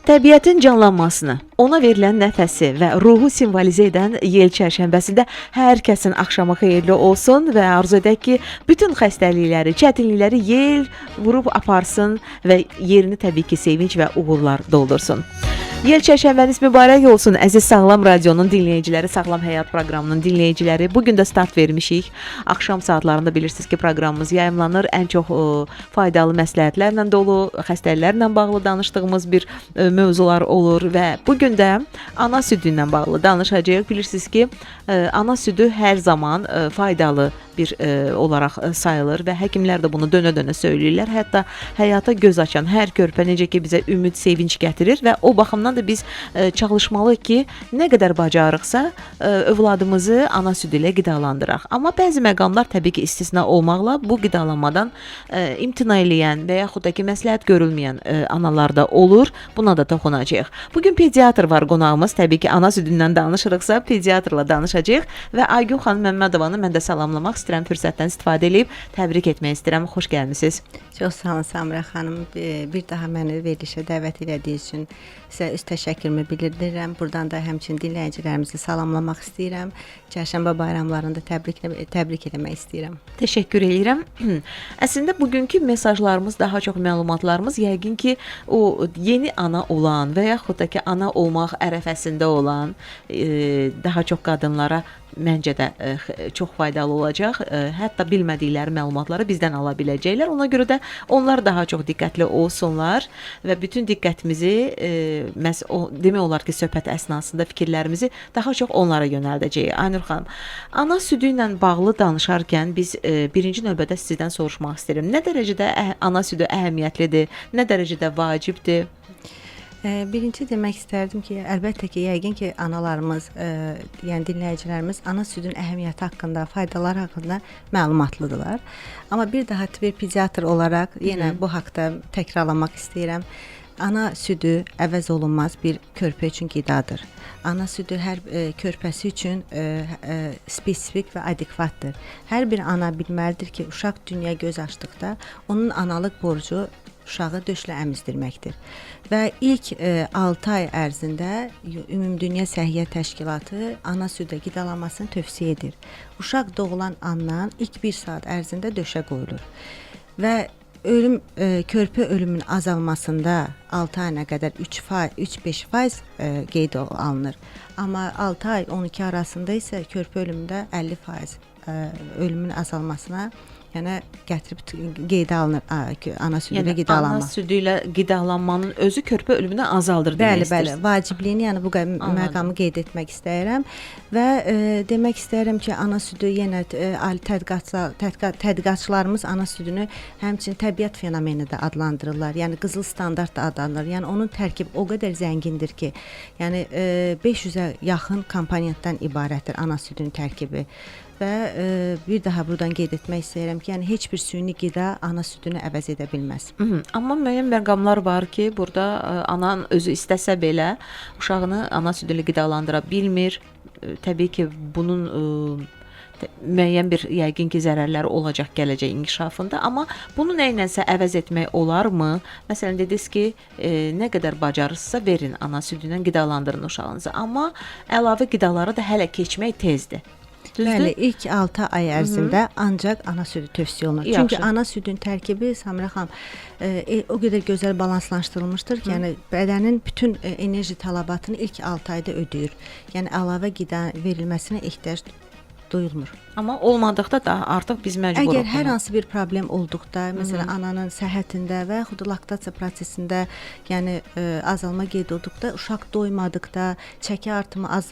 Təbiətin canlanmasını, ona verilən nəfəsi və ruhu simvolizə edən yel çərşənbəsində hər kəsin axşamı xeyirli olsun və arzu edək ki, bütün xəstəlikləri, çətinlikləri yel vurub aparsın və yerini təbii ki, sevinç və uğurlar doldursun. Yel çərşənbəniz mübarək olsun, əziz Sağlam Radionun dinləyiciləri, Sağlam Həyat proqramının dinləyiciləri. Bugün də start vermişik. Axşam saatlarında bilirsiniz ki, proqramımız yayımlanır. Ən çox faydalı məsləhətlərlə dolu, xəstəliklərlə bağlı danışdığımız bir mövzular olur və bugün də ana südü ilə bağlı danışacağıq. Bilirsiniz ki, ana südü hər zaman faydalı bir olaraq sayılır və həkimlər də bunu dönə-dönə söyləyirlər. Hətta həyata göz açan hər körpə necə ki bizə ümid, sevinç gətirir və o baxımdan da biz çalışmalıyıq ki, nə qədər bacarıqsa övladımızı ana südü ilə qidalandıraq. Amma bəzi məqamlar təbii ki, istisna olmaqla bu qidalanmadan imtina eləyən və yaxud da ki, məsləhət görülməyən analar da olur. Buna da toxunacağıq. Bugün pediatr var qonağımız. Təbii ki, ana südündən danışırıqsa pediatrla danışacağıq və Aygün xanım Məmmədovanı mən də salamlamaq istəyirəm, fürsətdən istifadə edib təbrik etmək istəyirəm. Xoş gəlmisiniz. Çox sağ olun Samira xanım. Bir daha məni verilişə dəvət etdiyiniz üçün sizə öz təşəkkürümü bildirirəm. Buradan da həmçinin dinləyicilərimizi salamlamaq istəyirəm. Çərşənbə bayramlarında təbrik etmək istəyirəm. Təşəkkür edirəm. Əslində bugünkü mesajlarımız, daha çox məlumatlarımız yəqin ki, o yeni ana olan və yaxud da ki, ana olmaq ərəfəsində olan daha çox qadınlara məncə də çox faydalı olacaq. Hətta bilmədikləri məlumatları bizdən ala biləcəklər. Ona görə də onlar daha çox diqqətli olsunlar və bütün diqqətimizi demək olar ki, söhbət əsnasında fikirlərimizi daha çox onlara yönəldəcəyik. Aynur xanım, ana südü ilə bağlı danışarkən biz birinci növbədə sizdən soruşmaq istəyirəm. Nə dərəcədə ana südü əhəmiyyətlidir, nə dərəcədə vacibdir? Birinci demək istərdim ki, əlbəttə ki, yəqin ki, analarımız, yəni dinləyicilərimiz ana südün əhəmiyyəti haqqında, faydaları haqqında məlumatlıdırlar. Amma bir daha bir pediatr olaraq yenə bu haqda təkrarlamaq istəyirəm. Ana südü əvəz olunmaz bir körpə üçün qidadır. Ana südü hər körpəsi üçün spesifik və adekvatdır. Hər bir ana bilməlidir ki, uşaq dünyaya göz açdıqda onun analıq borcu uşağı döşlə əmizdirməkdir. Və ilk 6 ay ərzində Ümumdünya Səhiyyə Təşkilatı ana südə qidalanmasını tövsiyə edir. Uşaq doğulan andan ilk 1 saat ərzində döşə qoyulur. Və körpə ölümünün azalmasında 6 ayına qədər 3-5% qeyd alınır. Amma 6 ay 12 arasında isə körpə ölümündə 50% ölümün azalmasına yəni gətirib qeydə alınır ana südü ilə qidalanma. Ana südü ilə qidalanmanın özü körpə ölümünü azaldır demək istəyirsiniz. Bəli, vacibliyini, yəni bu məqamı qeyd etmək istəyirəm və demək istəyirəm ki, ana südü yenə ali tədqiqatçılarımız ana südünü həmçinin təbiət fenomeni də adlandırırlar. Yəni qızıl standart da adlanır. Yəni onun tərkibi o qədər zəngindir ki, yəni 500-ə yaxın komponentdən ibarətdir ana südünün tərkibi. Və bir daha buradan qeyd etmək istəyirəm ki, yəni heç bir süni qida ana südünü əvəz edə bilməz. Amma müəyyən məqamlar var ki, burada anan özü istəsə belə uşağını ana südü ilə qidalandıra bilmir. Təbii ki, bunun müəyyən bir yəqin ki, zərərləri olacaq gələcək inkişafında, amma bunu nə ilənsə əvəz etmək olarmı? Məsələn, dediniz ki, nə qədər bacarırsınızsa verin ana südü ilə qidalandırın uşağınızı, amma əlavə qidalara da hələ keçmək tezdir. Düzdür? Bəli, ilk 6 ay ərzində ancaq ana südü tövsiyə olunur. Çünki ana südün tərkibi, Samira xanım, o qədər gözəl balanslaşdırılmışdır ki, yəni bədənin bütün enerji tələbatını ilk 6 ayda ödəyir. Yəni əlavə qida verilməsinə ehtiyac duyulmur. Amma olmadıqda da artıq biz məcburuq. Əgər hər hansı bir problem olduqda, məsələn, ananın səhhətində və yaxud da laktasiya prosesində, yəni azalma qeyd olduqda, uşaq doymadıqda, çəki artımı az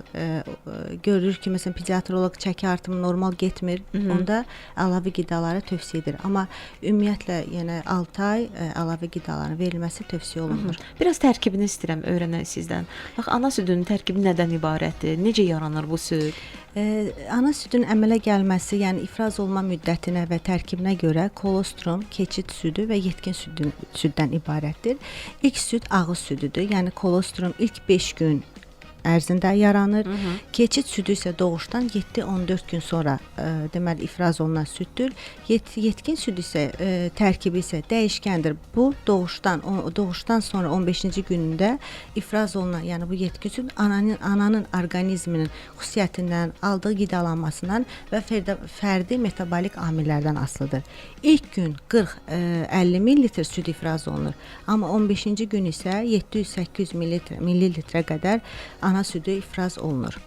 görürük ki, məsələn, pediatroloq çəki artımı normal getmir, onda əlavə qidaları tövsiyə edir. Amma ümumiyyətlə, yəni 6 ay əlavə qidaların verilməsi tövsiyə olunmur. Biraz tərkibini istəyirəm öyrənək sizdən. Bax, ana südünün tərkibi nədən ibarətdir? Necə yaranır bu süd? Ana südün əmələ gəlməsi, yəni ifraz olma müddətinə və tərkibinə görə kolostrum, keçid südü və yetkin süddən ibarətdir. İlk süd ağız südüdür. Yəni kolostrum ilk 5 gün ərzində yaranır. Keçid südü isə doğuşdan 7-14 gün sonra deməli ifraz olunan süddür. Yetkin süd isə tərkibi isə dəyişkəndir. Bu doğuşdan sonra 15-ci günündə ifraz olunan, yəni bu yetkin süd ananın orqanizminin xüsusiyyətindən, aldığı qidalanmasından və fərdi metabolik amillərdən asılıdır. İlk gün 40-50 ml süd ifraz olunur. Amma 15-ci gün isə 700-800 ml qədər ana südü ifraz olunur.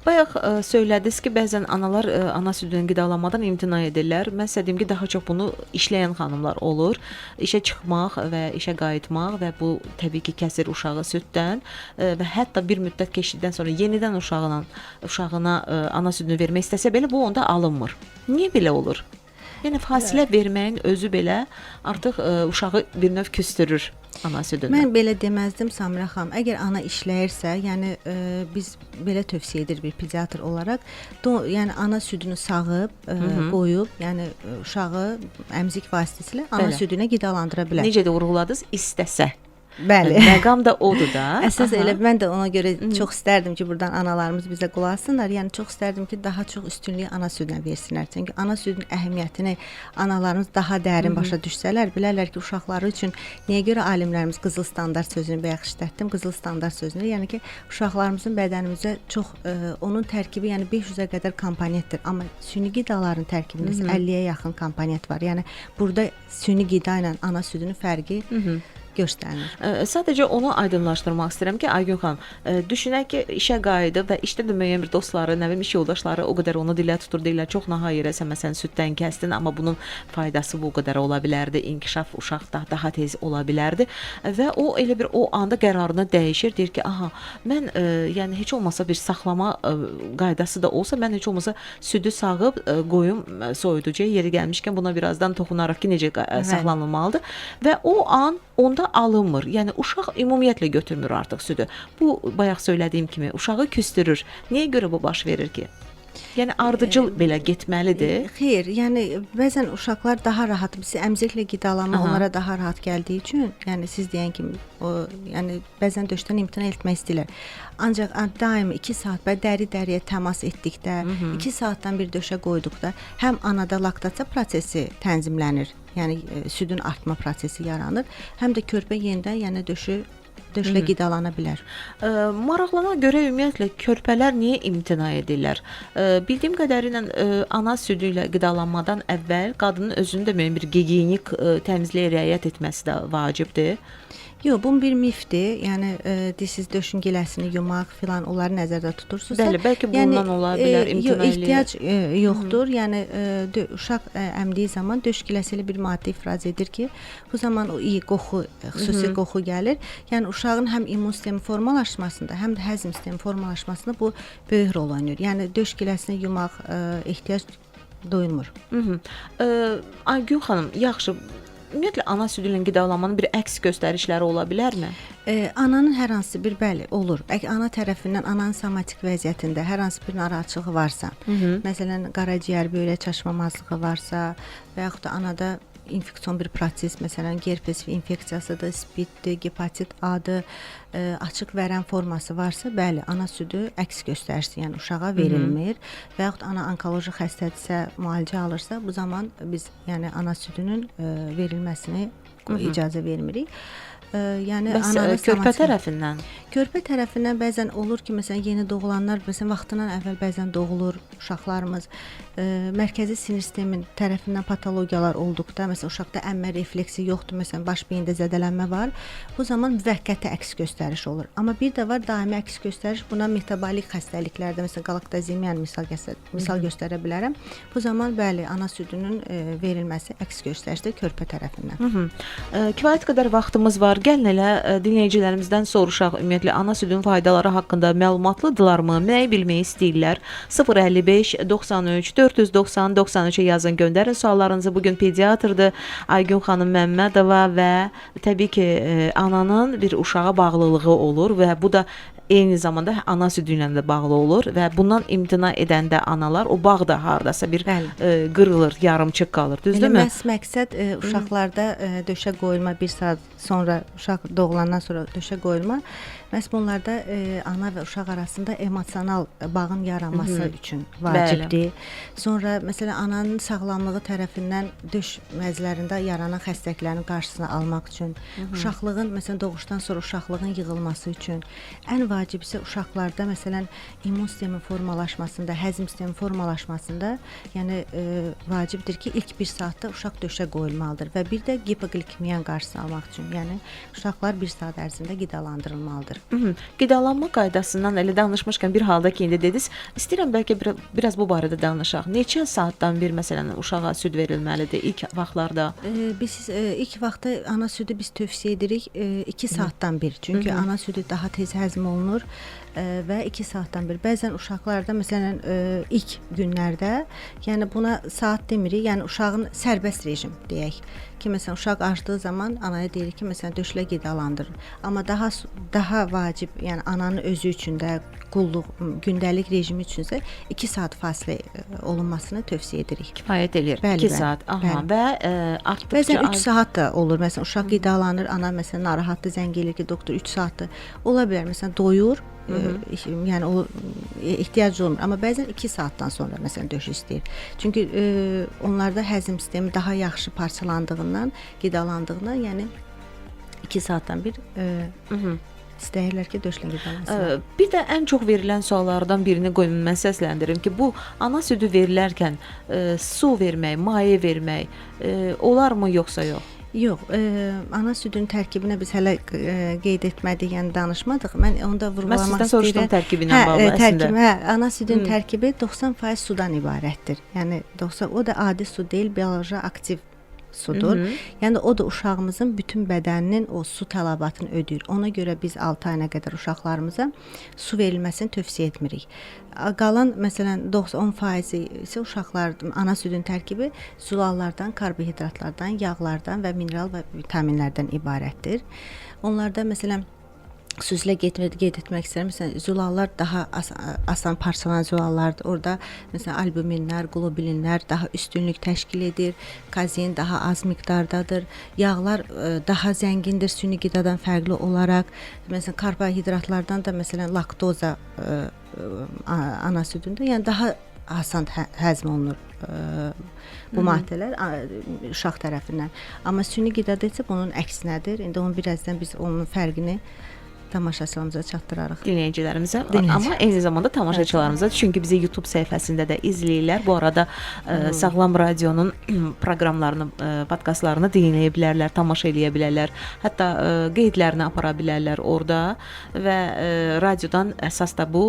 Bayaq söylədiniz ki, bəzən analar ana südünü qidalanmadan imtina edirlər. Mən istədiyim ki, daha çox bunu işləyən xanımlar olur. İşə çıxmaq və işə qayıtmaq və bu təbii ki, kəsir uşağı süddən və hətta bir müddət keçdikdən sonra yenidən uşağına ana südünü vermək istəsə belə bu onda alınmır. Niyə belə olur? Yəni fasilə verməyin özü belə artıq uşağı bir növ küstürür ana südündən. Mən belə deməzdim Samirə xanım. Əgər ana işləyirsə, yəni biz belə tövsiyə edirik bir pediatr olaraq, yəni ana südünü sağıb, qoyub, yəni uşağı əmzik vasitəsilə ana südünə qidalandıra bilər. Necə də vurğuladınız? İstəsə. Bəli. Məqam da odur da. Əsas elə mən də ona görə çox istərdim ki, buradan analarımız bizə qulaq assınlar. Yəni çox istərdim ki, daha çox üstünlüyü ana südünə versinlər. Çünki ana südünün əhəmiyyətini analarımız daha dərin başa düşsələr, bilərlər ki, uşaqları üçün niyə görə alimlərimiz qızıl standart sözünü bayaq işlətdim, qızıl standart sözünü. Yəni ki, uşaqlarımızın bədənimizə çox onun tərkibi, yəni 500-ə qədər komponentdir, amma süni qidaların tərkibində 50-yə yaxın komponent var. Yəni burada süni qida ilə ana südünün fərqi göstərilir. Sadəcə onu aydınlaşdırmaq istəyirəm ki, Aygün xanım, düşünək ki, işə qayıdıb və işdə də müəyyən bir dostları, nə bilim iş yoldaşları o qədər onu dilə tutur, deyirlər, çox nahayır, sən məsələn süddən kəsdin, amma bunun faydası bu qədər ola bilərdi, inkişaf uşaqda daha tez ola bilərdi və o elə bir o anda qərarını dəyişir, deyir ki, aha, mən yəni heç olmasa bir saxlama qaydası da olsa, mən heç olmasa südü sağıb qoyum soyuducuya, yeri gəlmişkən buna birazdan toxunaraq ki, necə saxlanılmalıdır və o an onda alınmır. Yəni uşaq ümumiyyətlə götürmür artıq südü. Bu bayaq söylədiyim kimi uşağı küstürür. Niyə görə bu baş verir ki? Yəni ardıcıl belə getməlidir. Xeyr, yəni bəzən uşaqlar daha rahat, əmziklə qidalanma onlara daha rahat gəldiyi üçün, yəni siz deyən kimi o, yəni bəzən döşdən imtina etmək istəyirlər. Ancaq daim 2 saat və dəri-dəriyə təmas etdikdə, 2 saatdan bir döşə qoyduqda həm anada laktasiya prosesi tənzimlənir. Yəni südün artma prosesi yaranır, həm də körpə yenidən yəni döşlə qidalana bilər. Maraqlana görə ümumiyyətlə körpələr niyə imtina edirlər? Bildiyim qədərilə ana südü ilə qidalanmadan əvvəl qadının özünün də müəyyən bir gigiyenik təmizliyə riayət etməsi də vacibdir. Yox, bu bir mifdir. Yəni siz döşün giləsini yumaq filan onları nəzərdə tutursunuz. Bəli, bəlkə bundan ola bilər imtina eləyir. Ehtiyac yoxdur. Yəni uşaq əmdiyi zaman döş giləsi ilə bir maddə ifraz edir ki, bu zaman o iyi qoxu, xüsusi qoxu gəlir. Yəni uşağın həm immun sistemi formalaşmasında, həm də həzm sistemi formalaşmasında bu böyük rol oynayır. Yəni döş giləsini yumaq ehtiyac duyulmur. Aygün xanım, yaxşı. Ümumiyyətlə ana südü ilə qidalanmanın bir əks göstərişləri ola bilərmi? Ananın hər hansı bir bəli olur. Əgər ana tərəfindən ananın somatik vəziyyətində hər hansı bir narahatçılığı varsa, məsələn qaraciyər böyrək çaşmamazlığı varsa və yaxud da anada infeksion bir proses, məsələn gerpes infeksiyasıdır, spiddir, gepatit A-dır, açıq vərəm forması varsa, bəli, ana südü əks göstərisi, yəni uşağa verilmir və yaxud ana onkoloji xəstədirsə, müalicə alırsa, bu zaman biz yəni ana südünün verilməsini icazə vermirik. Yəni bəs körpə tərəfindən? Körpə tərəfindən bəzən olur ki, məsələn yeni doğulanlar, məsələn vaxtından əvvəl bəzən doğulur uşaqlarımız. Mərkəzi sinir sistemin tərəfindən patologiyalar olduqda, məsələn uşaqda əmmə refleksi yoxdur, məsələn baş beyində zədələnmə var. Bu zaman müvəqqəti əks göstəriş olur. Amma bir də var daimi əks göstəriş, buna metabolik xəstəliklərdə, məsələn galaktozemiyanı misal göstərə bilərəm. Bu zaman bəli, ana südünün verilməsi əks göstərişdir körpə tərəfindən. Kifayət qədər vaxtımız var. Gəlin elə dinləyicilərimizdən soruşaq, ümumiyyətlə ana südün faydaları haqqında məlumatlıdırlarmı? Nəyi bilmək istəyirlər? 055 93 490 93-ə yazın, göndərin suallarınızı. Bugün pediatrdır Aygün xanım Məmmədova və təbii ki ananın bir uşağa bağlılığı olur və bu da eyni zamanda ana südü ilə də bağlı olur və bundan imtina edəndə analar o bağ da hardasa bir qırılır, yarımçıq qalır, düzdürmü? Məhz məqsəd uşaqlarda döşə qoyulma, 1 saat sonra uşaq doğulandan sonra döşə qoyulma, məhz bunlarda ana və uşaq arasında emosional bağın yaranması üçün vacibdir. Sonra məsələn ananın sağlamlığı tərəfindən döş məzlərində yaranan xəstəliklərin qarşısını almaq üçün, uşaqlığın məsələn doğuşdan sonra uşaqlığın yığılması üçün, ən vacib isə uşaqlarda məsələn immun sistemin formalaşmasında, həzm sistemin formalaşmasında, yəni vacibdir ki, ilk 1 saatda uşaq döşə qoyulmalıdır və bir də gipoglikemiyanın qarşısını almaq üçün, yəni uşaqlar 1 saat ərzində qidalandırılmalıdır. Qidalanma qaydasından elə danışmışkən bir halda ki, indi dediniz, istəyirəm bəlkə biraz bu barədə danışaq. Neçə saatdan bir məsələn uşağa süd verilməlidir ilk vaxtlarda? Biz ilk vaxtda ana südü biz tövsiyə edirik 2 saatdan bir. Çünki ana südü daha tez həzm olunur və 2 saatdan bir. Bəzən uşaqlarda məsələn ilk günlərdə, yəni buna saat demirik, yəni uşağın sərbəst rejim deyək ki, məsələn uşaq açdığı zaman anaya deyirik ki, məsələn döşlə qidalandırır. Amma daha vacib, yəni ananın özü üçün də qulluq, gündəlik rejimi üçünsə 2 saat fasilə olunmasını tövsiyə edirik. Kifayət eləyir. 2 saat. Aha. Və artdıqca bəzən 3 saat da olur. Məsələn uşaq qidalanır, ana məsələn narahatdır, zəng eləyir ki, doktor 3 saatdır. Ola bilər məsələn doyur, yəni o ehtiyac olmur. Amma bəzən 2 saatdan sonra məsələn döş istəyir. Çünki onlarda həzm sistemi daha yaxşı parçalandığından, qidalandığından, yəni 2 saatdan bir istəyirlər ki, döşlə qidalansın. Bir də ən çox verilən suallardan birini qoyun mən səsləndirim ki, bu ana südü verilərkən su vermək, maye vermək olarmı yoxsa yox? Yox, ana südünün tərkibinə biz hələ qeyd etmədik, yəni danışmadıq. Mən onda vurğulamaq istəyirəm. Mən sizdən soruşdum tərkibinə bağlı əslində. Ana südünün tərkibi 90% sudan ibarətdir. Yəni o da adi su deyil, bioloji aktiv sudur. Yəni o da uşağımızın bütün bədəninin o su tələbatını ödəyir. Ona görə biz 6 ayına qədər uşaqlarımıza su verilməsini tövsiyə etmirik. Qalan məsələn 90% isə uşaqlar ana südün tərkibi zülallardan, karbohidratlardan, yağlardan və mineral və vitaminlərdən ibarətdir. Onlarda məsələn xüsusilə qeyd etmək istəyirəm. Məsələn, zülallar daha asan parçalanan zülallardır. Orada məsələn albuminlər, globulinlər daha üstünlük təşkil edir. Kazein daha az miqdardadır. Yağlar daha zəngindir süni qidadan fərqli olaraq. Məsələn, karbohidratlardan da məsələn laktoza ana südündə, yəni daha asan həzm olunur bu maddələr uşaq tərəfindən. Amma süni qidada isə bunun əksinədir. İndi onu birazdan biz onun fərqini tamaşaçılarımıza çatdırarıq. Dinləyicilərimizə, amma eyni zamanda tamaşaçılarımıza, çünki bizi YouTube səhifəsində də izləyirlər. Bu arada Sağlam Radionun proqramlarını, podkastlarını dinləyə bilərlər, tamaşa eləyə bilərlər. Hətta qeydlərini apara bilərlər orada və radiodan əsas da bu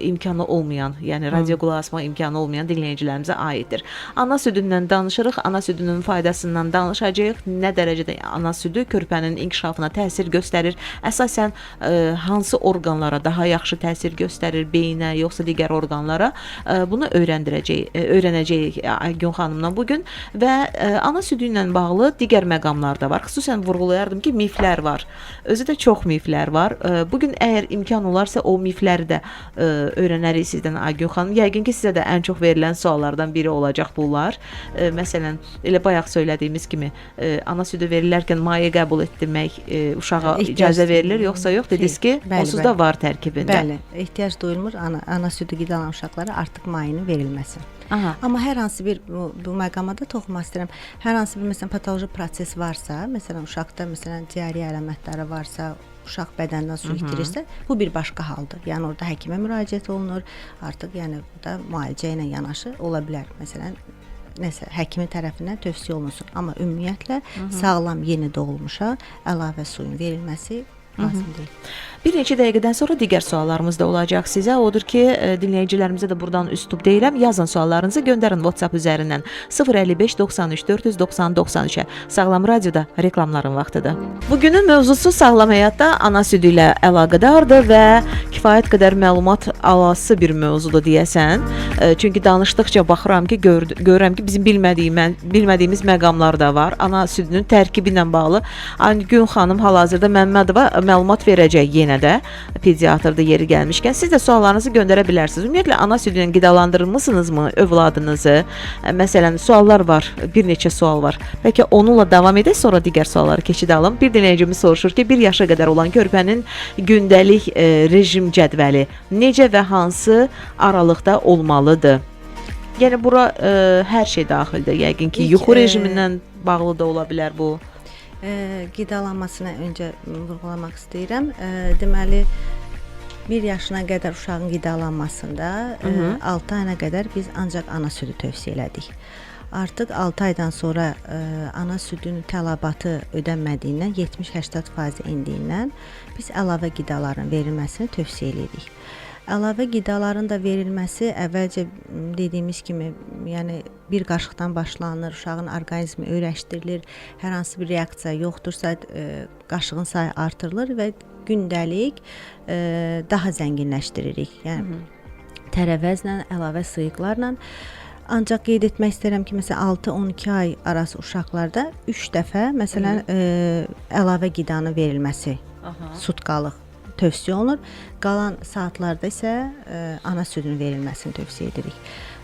imkanı olmayan, yəni radio qulaq asma imkanı olmayan dinləyicilərimizə aiddir. Ana südündən danışırıq, ana südünün faydasından danışacağıq. Nə dərəcədə ana südü körpənin inkişafına təsir göstərir? Əsasən hansı orqanlara daha yaxşı təsir göstərir, beyinə, yoxsa digər orqanlara? Bunu öyrənəcəyik Aygün xanımla bugün və ana südü ilə bağlı digər məqamlar da var. Xüsusən vurğulayardım ki, miflər var. Özü də çox miflər var. Bugün əgər imkan olarsa o mifləri də öyrənərik sizdən Aygün xanım. Yəqin ki, sizə də ən çox verilən suallardan biri olacaq bunlar. Məsələn, elə bayaq söylədiyimiz kimi ana südü verilərkən maye qəbul etdirmək uşağa icazə verilir, yoxsa yox? Dediniz ki, onsuz da var tərkibində. Bəli, ehtiyac duyulmur ana südü qidalan uşaqlara artıq mayenin verilməsi. Amma hər hansı bir bu məqama da toxunmaq istəyirəm. Hər hansı bir məsələn patoloji proses varsa, məsələn uşaqda məsələn diareya əlamətləri varsa, uşaq bədəndən su itirirsə, bu bir başqa haldır. Yəni orada həkimə müraciət olunur. Artıq yəni burada müalicə ilə yanaşı ola bilər. Məsələn nəsə həkimin tərəfindən tövsiyə olunsun. Amma ümumiyyətlə sağlam yeni doğulmuşa əlavə suyun verilməsi lazım deyil. Bir neçə dəqiqədən sonra digər suallarımız da olacaq sizə. Odur ki, dinləyicilərimizə də buradan üstub deyirəm. Yazın suallarınızı, göndərin WhatsApp üzərindən 055 93 490 93-ə. Sağlam Radioda reklamların vaxtıdır. Bugünün mövzusu sağlam həyatda ana südü ilə əlaqədardır və kifayət qədər məlumat alası bir mövzudur deyəsən. Çünki danışdıqca baxıram ki, görürəm ki, bizim bilmədiyimiz məqamlar da var. Ana südünün tərkibi ilə bağlı Gün xanım hal-hazırda Məmmədova məlumat verəcək yenə də pediatrda yeri gəlmişkən. Siz də suallarınızı göndərə bilərsiniz. Ümumiyyətlə ana südü ilə qidalandırmısınızmı övladınızı? Məsələn, suallar var, bir neçə sual var. Bəlkə onunla davam edək, sonra digər sualları keçidalım. Bir dinləyicimiz soruşur ki, 1 yaşa qədər olan körpənin gündəlik rejim cədvəli necə və hansı aralıqda olmalıdır? Yəni bura hər şey daxildir. Yəqin ki, yuxu rejimindən bağlı da ola bilər bu. Qidalanmasına öncə vurğulamaq istəyirəm. Deməli 1 yaşına qədər uşağın qidalanmasında 6 ayına qədər biz ancaq ana südü tövsiyə elədik. Artıq 6 aydan sonra ana südünün tələbatı ödənmədiyindən 70-80% endiyindən biz əlavə qidaların verilməsini tövsiyə edirik. Əlavə qidaların da verilməsi əvvəlcə dediyimiz kimi, yəni bir qaşıqdan başlanır, uşağın orqanizmi öyrəşdirilir, hər hansı bir reaksiya yoxdursa qaşığın sayı artırılır və gündəlik daha zənginləşdiririk. Yəni tərəvəzlə, əlavə sıyıqlarla. Ancaq qeyd etmək istəyirəm ki, məsələn 6-12 ay arası uşaqlarda 3 dəfə məsələn əlavə qidanın verilməsi sutkalıq tövsiyə olunur. Qalan saatlarda isə ana südünün verilməsini tövsiyə edirik.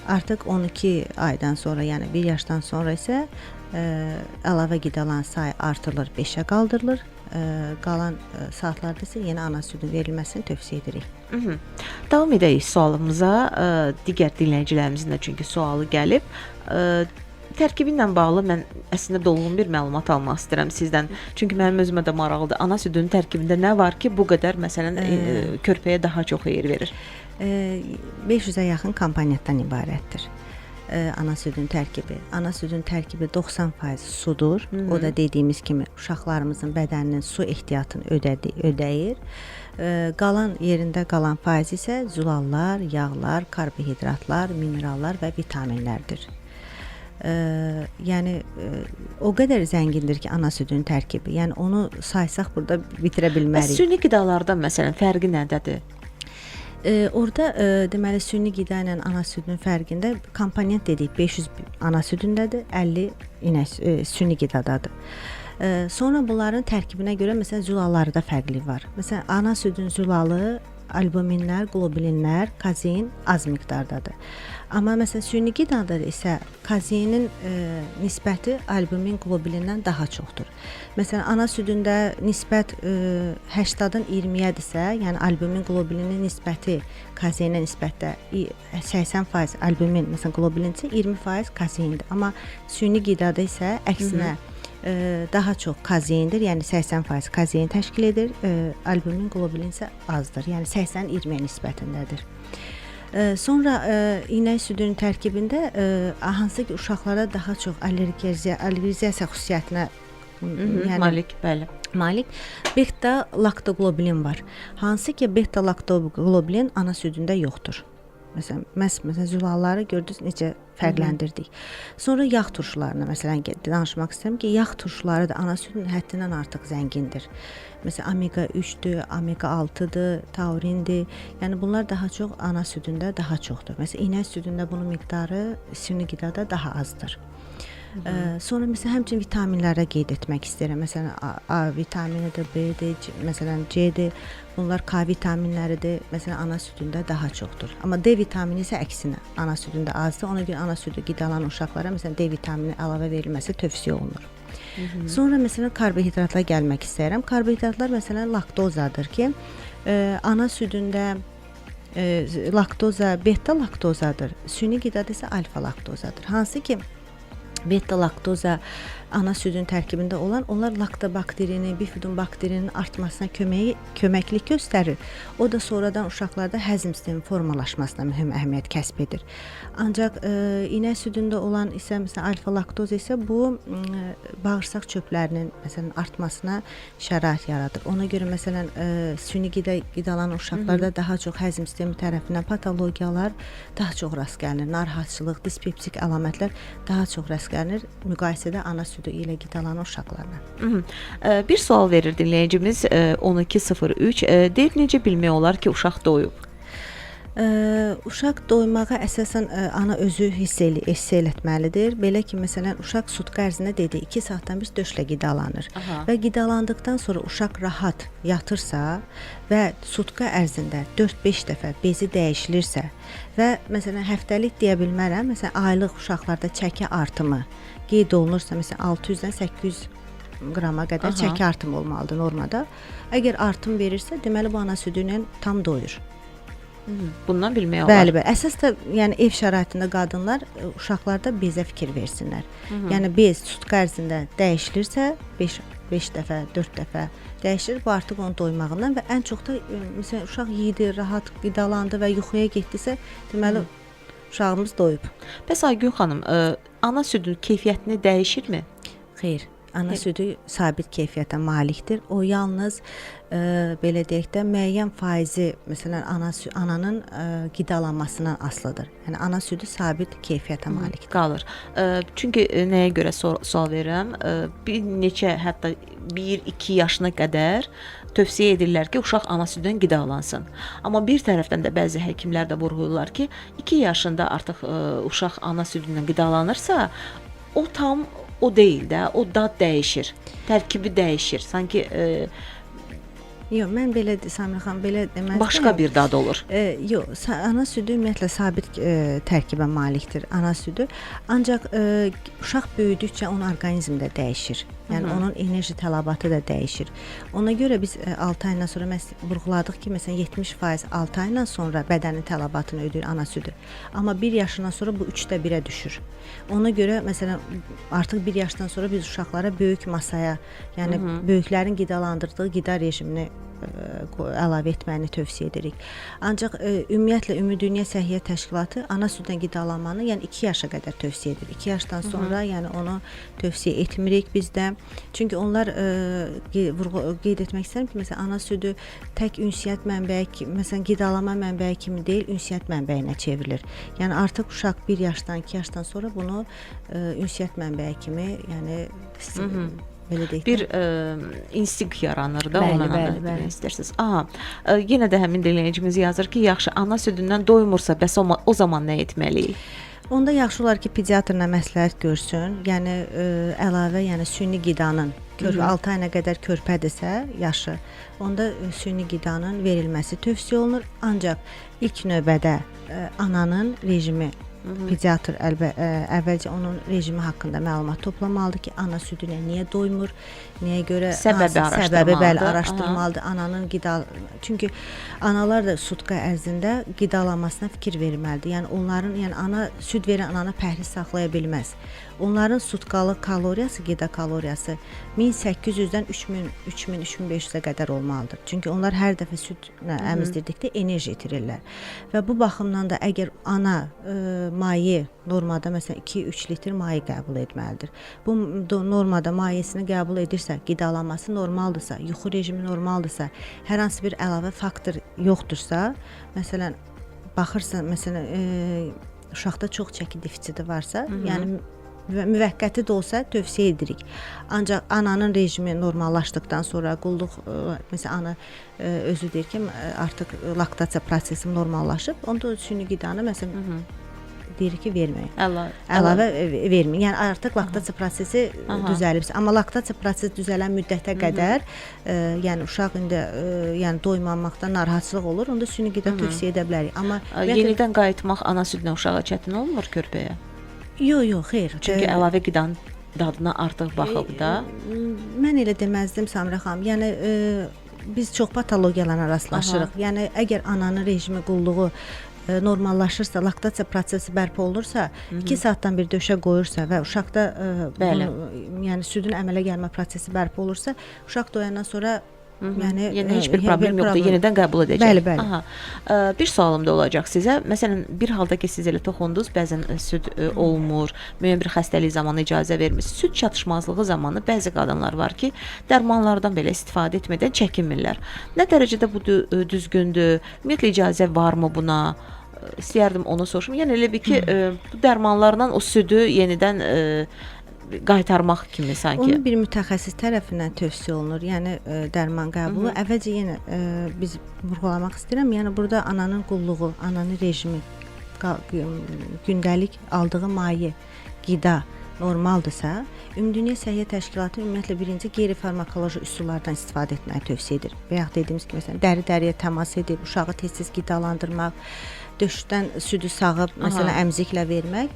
Artıq 12 aydan sonra, yəni 1 yaşdan sonra isə əlavə qidaların sayı artırılır, 5-ə qaldırılır. Qalan saatlarda isə yenə ana südünün verilməsini tövsiyə edirik. Davam edək sualımıza. Digər dinləyicilərimizin də çünki sualı gəlib. Tərkibi ilə bağlı mən əslində dolğun bir məlumat almaq istəyirəm sizdən. Çünki mənim özümə də maraqlıdır. Ana südünün tərkibində nə var ki, bu qədər məsələn körpəyə daha çox yer verir? 500-ə yaxın komponentdən ibarətdir. Ana südünün tərkibi. Ana südünün tərkibi 90% sudur. O da dediyimiz kimi uşaqlarımızın bədəninin su ehtiyatını ödəyir. Qalan yerində qalan faiz isə zülallar, yağlar, karbohidratlar, minerallar və vitaminlərdir. Yəni o qədər zəngindir ki ana südünün tərkibi. Yəni onu saysaq burada bitirə bilmərik. Süni qidalardan məsələn fərqi nədədir? Orada deməli süni qida ilə ana südünün fərqində komponent dedik 500 ana südündədir, 50 süni qidadadır. Sonra bunların tərkibinə görə məsələn zülalları da fərqli var. Məsələn ana südün zülalı albuminlər, globulinlər, kazein az miqdardadır. Amma məsələn süni qidada isə kazeinin nisbəti albumin, globulindən daha çoxdur. Məsələn ana südündə nisbət 80-ın 20-yədirsə, yəni albumin, globulinin nisbəti kazeinə nisbətdə 80% albumin, məsələn globulin isə 20% kazeindir. Amma süni qidada isə əksinə daha çox kazeindir, yəni 80% kazein təşkil edir, albumin, globulin isə azdır, yəni 80-20 nisbətindədir. Sonra inək südünün tərkibində hansı ki uşaqlara daha çox allergizasiya xüsusiyyətinə malik, bəli. Malik beta-laktoglobulin var. Hansı ki beta-laktoglobulin ana südündə yoxdur. Məsələn zülalları gördünüz necə fərqləndirdik. Sonra yağ turşularına məsələn danışmaq istəyirəm ki, yağ turşuları da ana südün həddindən artıq zəngindir. Məsələn omega 3-dür, omega 6-dır, taurindir. Yəni bunlar daha çox ana südündə daha çoxdur. Məsələn inək südündə bunun miqdarı süni qidada daha azdır. Sonra məsələn həmçinin vitaminlərə qeyd etmək istəyirəm. Məsələn A vitaminidir, B-dir, məsələn C-dir. Bunlar K vitaminləridir. Məsələn ana südündə daha çoxdur. Amma D vitamini isə əksinə ana südündə azdır. Ona görə ana südü qidalanan uşaqlara məsələn D vitamini əlavə verilməsi tövsiyə olunur. Sonra məsələn karbohidratlara gəlmək istəyirəm. Karbohidratlar məsələn laktozadır ki, ana südündə laktoza beta laktozadır. Süni qidada isə alfa laktozadır. Hansı ki beta laktoza ana südün tərkibində olan, onlar laktobakterinin, bifidum bakterinin artmasına köməklik göstərir. O da sonradan uşaqlarda həzm sistemi formalaşmasına mühüm əhəmiyyət kəsb edir. Ancaq inək südündə olan isə məsələn alfa laktoz isə bu bağırsaq çöplərinin məsələn artmasına şərait yaradır. Ona görə məsələn süni qidalanan uşaqlarda daha çox həzm sistemi tərəfindən patologiyalar daha çox rast gəlinir. Narahatçılıq, dispeptik əlamətlər daha çox rast gəlinir müqayisədə ana südü südü ilə qidalanan uşaqlarla. Bir sual verir dinləyicimiz 1203. Deyir, necə bilmək olar ki, uşaq doyub? Uşaq doymağa əsasən ana özü hiss etməlidir. Belə ki, məsələn, uşaq sutka ərzində dedi 2 saatdan bir döşlə qidalanır. Aha. Və qidalandıqdan sonra uşaq rahat yatırsa və sutka ərzində 4-5 dəfə bezi dəyişilirsə və məsələn həftəlik deyə bilmərəm, məsələn aylıq uşaqlarda çəki artımı qeyd olunursa, məsələn 600-dən 800 qrama qədər çəki artımı olmalıdır normada. Əgər artım verirsə, deməli bu ana südü ilə tam doyur. Bundan bilmək olar. Bəli, bəli. Əsas da yəni ev şəraitində qadınlar uşaqlarda bezə fikir versinlər. Yəni bez sutka ərzində dəyişilirsə 5 dəfə, 4 dəfə dəyişir. Bu artıq onun doymağından və ən çox da məsələn uşaq yedi, rahat qidalandı və yuxuya getdisə, deməli uşağımız doyub. Bəs Aygün xanım, ana südün keyfiyyətini dəyişirmi? Xeyr. Ana südü sabit keyfiyyətə malikdir. O yalnız belə deyək də müəyyən faizi, məsələn ananın qidalanmasından asılıdır. Yəni ana südü sabit keyfiyyətə malikdir. Qalır. Çünki nəyə görə sual verirəm? Bir neçə, hətta 1-2 yaşına qədər tövsiyə edirlər ki, uşaq ana süddən qidalansın. Amma bir tərəfdən də bəzi həkimlər də vurğulayırlar ki, 2 yaşında artıq uşaq ana südündən qidalanırsa, o tam o deyil də, o dad dəyişir, tərkibi dəyişir. Sanki yox, mən belə Samir xanım belə deməzdim. Başqa bir dad olur. Yox, ana südü ümumiyyətlə sabit tərkibə malikdir ana südü. Ancaq uşaq böyüdükcə onun orqanizmdə dəyişir. Yəni onun enerji tələbatı da dəyişir. Ona görə biz 6 aydan sonra vurğuladıq ki, məsələn 70% 6 aydan sonra bədənin tələbatını ödəyir ana südü. Amma 1 yaşından sonra bu 3də 1-ə düşür. Ona görə məsələn artıq 1 yaşdan sonra biz uşaqlara böyük masaya, yəni böyüklərin qidalandırdığı qida rejimini əlavə etməyini tövsiyə edirik. Ancaq ümumiyyətlə Ümumdünya Səhiyyə Təşkilatı ana süddən qidalanmanı yəni 2 yaşa qədər tövsiyə edir. 2 yaşdan sonra yəni onu tövsiyə etmirik biz də. Çünki onlar qeyd etmək istəyirəm ki, məsələn ana südü tək ünsiyyət mənbəyi, məsələn qidalanma mənbəyi kimi deyil, ünsiyyət mənbəyinə çevrilir. Yəni artıq uşaq 1 yaşdan, 2 yaşdan sonra bunu ünsiyyət mənbəyi kimi, yəni belə deyək. Bir instinkt yaranır da ondan demək istəyirsiniz. Yenə də həmin dinləyicimiz yazır ki, yaxşı ana südündən doymursa, bəs o zaman nə etməliyik? Onda yaxşı olar ki, pediatrla məsləhət görsün. Yəni əlavə, yəni süni qidanın 6 ayına qədər körpədirsə yaşı, onda süni qidanın verilməsi tövsiyə olunur. Ancaq ilk növbədə ananın rejimi pediatr əvvəlcə onun rejimi haqqında məlumat toplamalıdır ki, ana südü ilə niyə doymur, nəyə görə səbəbi araşdırmalıdır. Ananın çünki analar da sutka ərzində qidalanmasına fikir verməlidir. Yəni onların, yəni ana süd verən ananı pəhriz saxlaya bilməz. Onların sutkalıq kaloriyası, qida kaloriyası 1800-dən 3000-3500-ə qədər olmalıdır. Çünki onlar hər dəfə südlə əmizdirdikdə enerji itirirlər. Və bu baxımdan da əgər ana maye normada məsələn 2-3 litr maye qəbul etməlidir. Bu normada mayesini qəbul edirsə, qidalanması normaldırsa, yuxu rejimi normaldırsa, hər hansı bir əlavə faktor yoxdursa, məsələn baxırsan, məsələn uşaqda çox çəki defisiti varsa, yəni müvəqqəti də olsa tövsiyə edirik. Ancaq ananın rejimi normallaşdıqdan sonra qulluq, məsələn ana özü deyir ki, artıq laktasiya prosesi normallaşıb, onda süni qidanı məsələn deyir ki, verməyin. Əlavə verməyin. Yəni artıq laktasiya prosesi düzəlibsə, amma laktasiya prosesi düzələn müddətə qədər, yəni uşaq indi yəni doymamakdan narahatçılıq olur, onda süni qida tövsiyə edə bilərik. Amma yenidən qayıtmaq ana südünə uşağa çətin olmur körpəyə? Yox, xeyr. Çünki əlavə qidanın dadına artıq baxıb da. Mən elə deməzdim Samira xanım. Yəni biz çox patologiyalarla rastlaşırıq. Yəni əgər ananın rejimi, qulluğu normallaşırsa, laktasiya prosesi bərpa olursa, 2 saatdan bir döşə qoyursa və uşaqda yəni südün əmələ gəlmə prosesi bərpa olursa, uşaq doyandan sonra yəni heç bir problem yoxdur, yenidən qəbul edəcək. Bəli. Bir sualım da olacaq sizə. Məsələn, bir halda ki, siz elə toxundunuz, bəzən süd olmur, müəyyən bir xəstəlik zamanı icazə vermirsiniz. Süd çatışmazlığı zamanı bəzi qadınlar var ki, dərmanlardan belə istifadə etmədən çəkinmirlər. Nə dərəcədə bu düzgündür? Ümumiyyətlə icazə varmı buna? İstəyərdim onu soruşum. Yəni elə bir ki, bu dərmanlarla o südü yenidən qaytarmaq kimi sanki. Onu bir mütəxəssis tərəfindən tövsiyə olunur. Yəni dərman qəbulu. Əvvəlcə yenə biz vurğulamaq istəyirəm. Yəni burada ananın qulluğu, ananın rejimi, gündəlik aldığı maye, qida normaldırsa, Ümumdünya Səhiyyə Təşkilatı ümumiyyətlə birinci qeyri-farmakoloji üsullardan istifadə etməyi tövsiyə edir. Bayaq dediyimiz kimi, məsələn, dəri-dəriyə təmas edib, uşağı tez-tez qidalandırmaq, döşdən südü sağıb, məsələn, əmziklə vermək.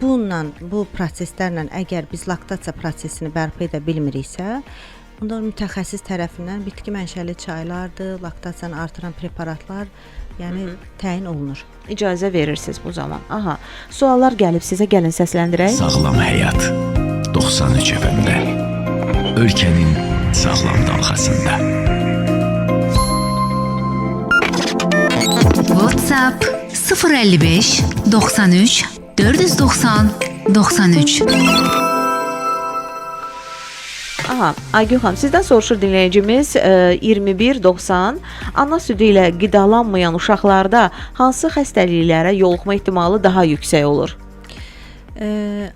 Bununla, bu proseslərlə əgər biz laktasiya prosesini bərpa edə bilmiriksə, onda mütəxəssis tərəfindən bitki mənşəli çaylardır, laktasiyanı artıran preparatlar, yəni təyin olunur. İcazə verirsiniz bu zaman. Aha, suallar gəlib sizə, gəlin səsləndirək. Sağlam həyat 93 FM-də ölkənin sağlam dalğasında. WhatsApp 055 93 490 93. Aha, Aygün xanım, sizdən soruşur dinləyicimiz 2190. Ana südü ilə qidalanmayan uşaqlarda hansı xəstəliklərə yoluxma ehtimalı daha yüksək olur?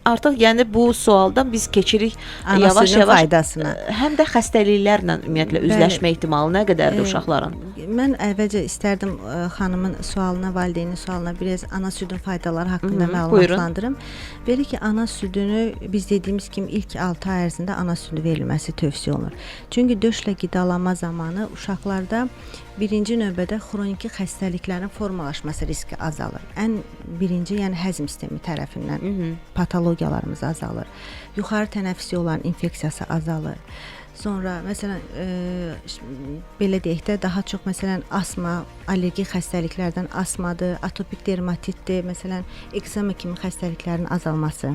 Artıq yəni bu sualdan biz keçirik yavaş-yavaş faydasına. Həm də xəstəliklərlə ümumiyyətlə üzləşmə ehtimalı nə qədərdir uşaqların? Mən əvvəlcə istərdim xanımın sualına, valideynin sualına biraz ana südün faydaları haqqında məlumatlandırım. Belə ki, ana südünü biz dediyimiz kimi ilk 6 ay ərzində ana südü verilməsi tövsiyə olunur. Çünki döşlə qidalanma zamanı uşaqlarda birinci növbədə xroniki xəstəliklərin formalaşması riski azalır. Ən birinci, yəni həzm sistemi tərəfindən patologiyalarımız azalır. Yuxarı tənəffüs yollarının infeksiyası azalır. Sonra məsələn belə deyək də daha çox məsələn asma, allergik xəstəliklərdən asmadır, atopik dermatitdir, məsələn ekzema kimi xəstəliklərin azalması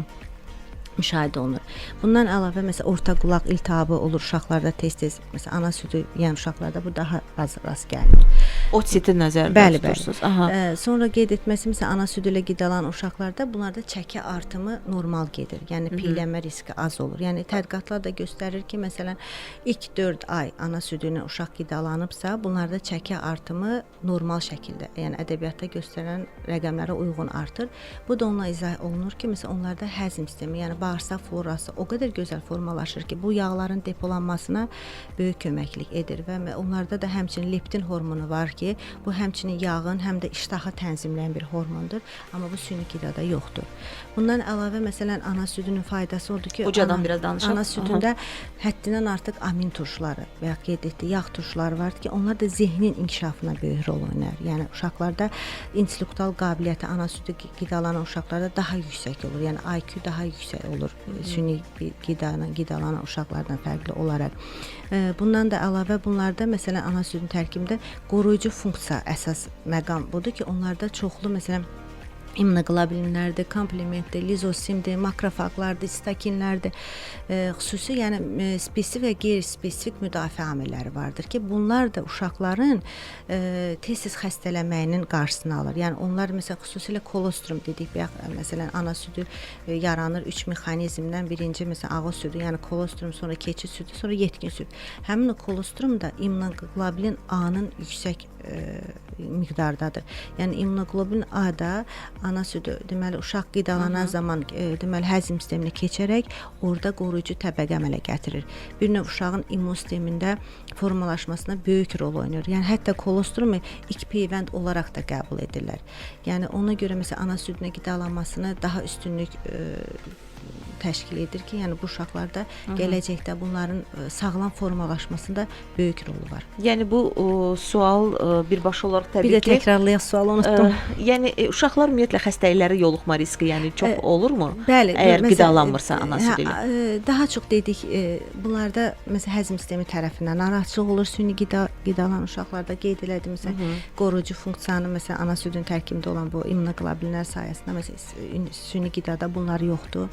müşahidə olunur. Bundan əlavə məsələn orta qulaq iltihabı olur uşaqlarda tez-tez. Məsələn ana südü yeyən uşaqlarda bu daha az rast gəlinir. Otiti nəzərdə Bəli, tutursunuz. Sonra qeyd etməsi məsələn ana südü ilə qidalan uşaqlarda bunlarda çəki artımı normal gedir. Yəni piylənmə riski az olur. Yəni tədqiqatlar da göstərir ki, məsələn ilk 4 ay ana südü ilə uşaq qidalanıbsa, bunlarda çəki artımı normal şəkildə, yəni ədəbiyyatda göstərilən rəqəmlərə uyğun artır. Bu da onunla izah olunur ki, məsələn onlarda həzm sistemi, yəni bağırsaq florası o qədər gözəl formalaşır ki, bu yağların depolanmasına böyük köməklik edir və onlarda da həmçinin leptin hormonu var ki, bu həmçinin yağın, həm də iştahı tənzimləyən bir hormondur, amma bu süni qidada yoxdur. Bundan əlavə məsələn ana südünün faydası odur ki, ana südündə həddindən artıq amin turşuları və ya qeyd etdiyi yağ turşuları var ki, onlar da zehnin inkişafına böyük rol oynayır. Yəni uşaqlarda intellektual qabiliyyəti ana südü qidalanan uşaqlarda daha yüksək olur. Yəni IQ daha yüksək olur süni qidalanan uşaqlardan fərqli olaraq. Bundan da əlavə bunlarda məsələn ana südün tərkibində qoruyucu funksiya əsas məqam budur ki, onlarda çoxlu məsələn immunoqlobulinlərdir, komplementdir, lizosimdir, makrofaqlardır, sitakinlərdir. Xüsusi, yəni spesifik və qeyri-spesifik müdafiə amilləri vardır ki, bunlar da uşaqların tez-tez xəstələnməyinin qarşısını alır. Yəni onlar məsələn xüsusilə kolostrum dedik, məsələn ana südü yaranır 3 mexanizmdən. Birinci məsələn ağız südü, yəni kolostrum, sonra keçid südü, sonra yetkin süd. Həmin o kolostrum da immunoqlobulin A-nın yüksək miqdardadır. Yəni immunoqlobulin A da ana südü, deməli uşaq qidalanan zaman deməli həzm sisteminə keçərək orada qoruyucu təbəqə əmələ gətirir. Bir növ uşağın immun sistemində formalaşmasına böyük rol oynayır. Yəni hətta kolostromu ilk peyvənd olaraq da qəbul edirlər. Yəni ona görə məsələn ana südünə qidalanmasını daha üstünlük təşkil edir ki, yəni bu uşaqlarda gələcəkdə bunların sağlam formalaşmasında böyük rolu var. Yəni bu sual birbaşa olaraq təbii ki... Bir də təkrarlayaq sualı unutdum. Yəni uşaqlar ümumiyyətlə xəstəliklərə yoluxma riski yəni çox olurmu? Bəli. Əgər qidalanmırsa ana südü ilə. Daha çox dedik, bunlarda məsələn həzm sistemi tərəfindən narahatçılıq olur. Süni qidalan uşaqlarda qeyd elədim məsələn qoruyucu funksiyanı məsələn ana südün tərkibində olan bu immunoqlobulinlər sayəsində məsələn süni qidada bunlar yoxdur.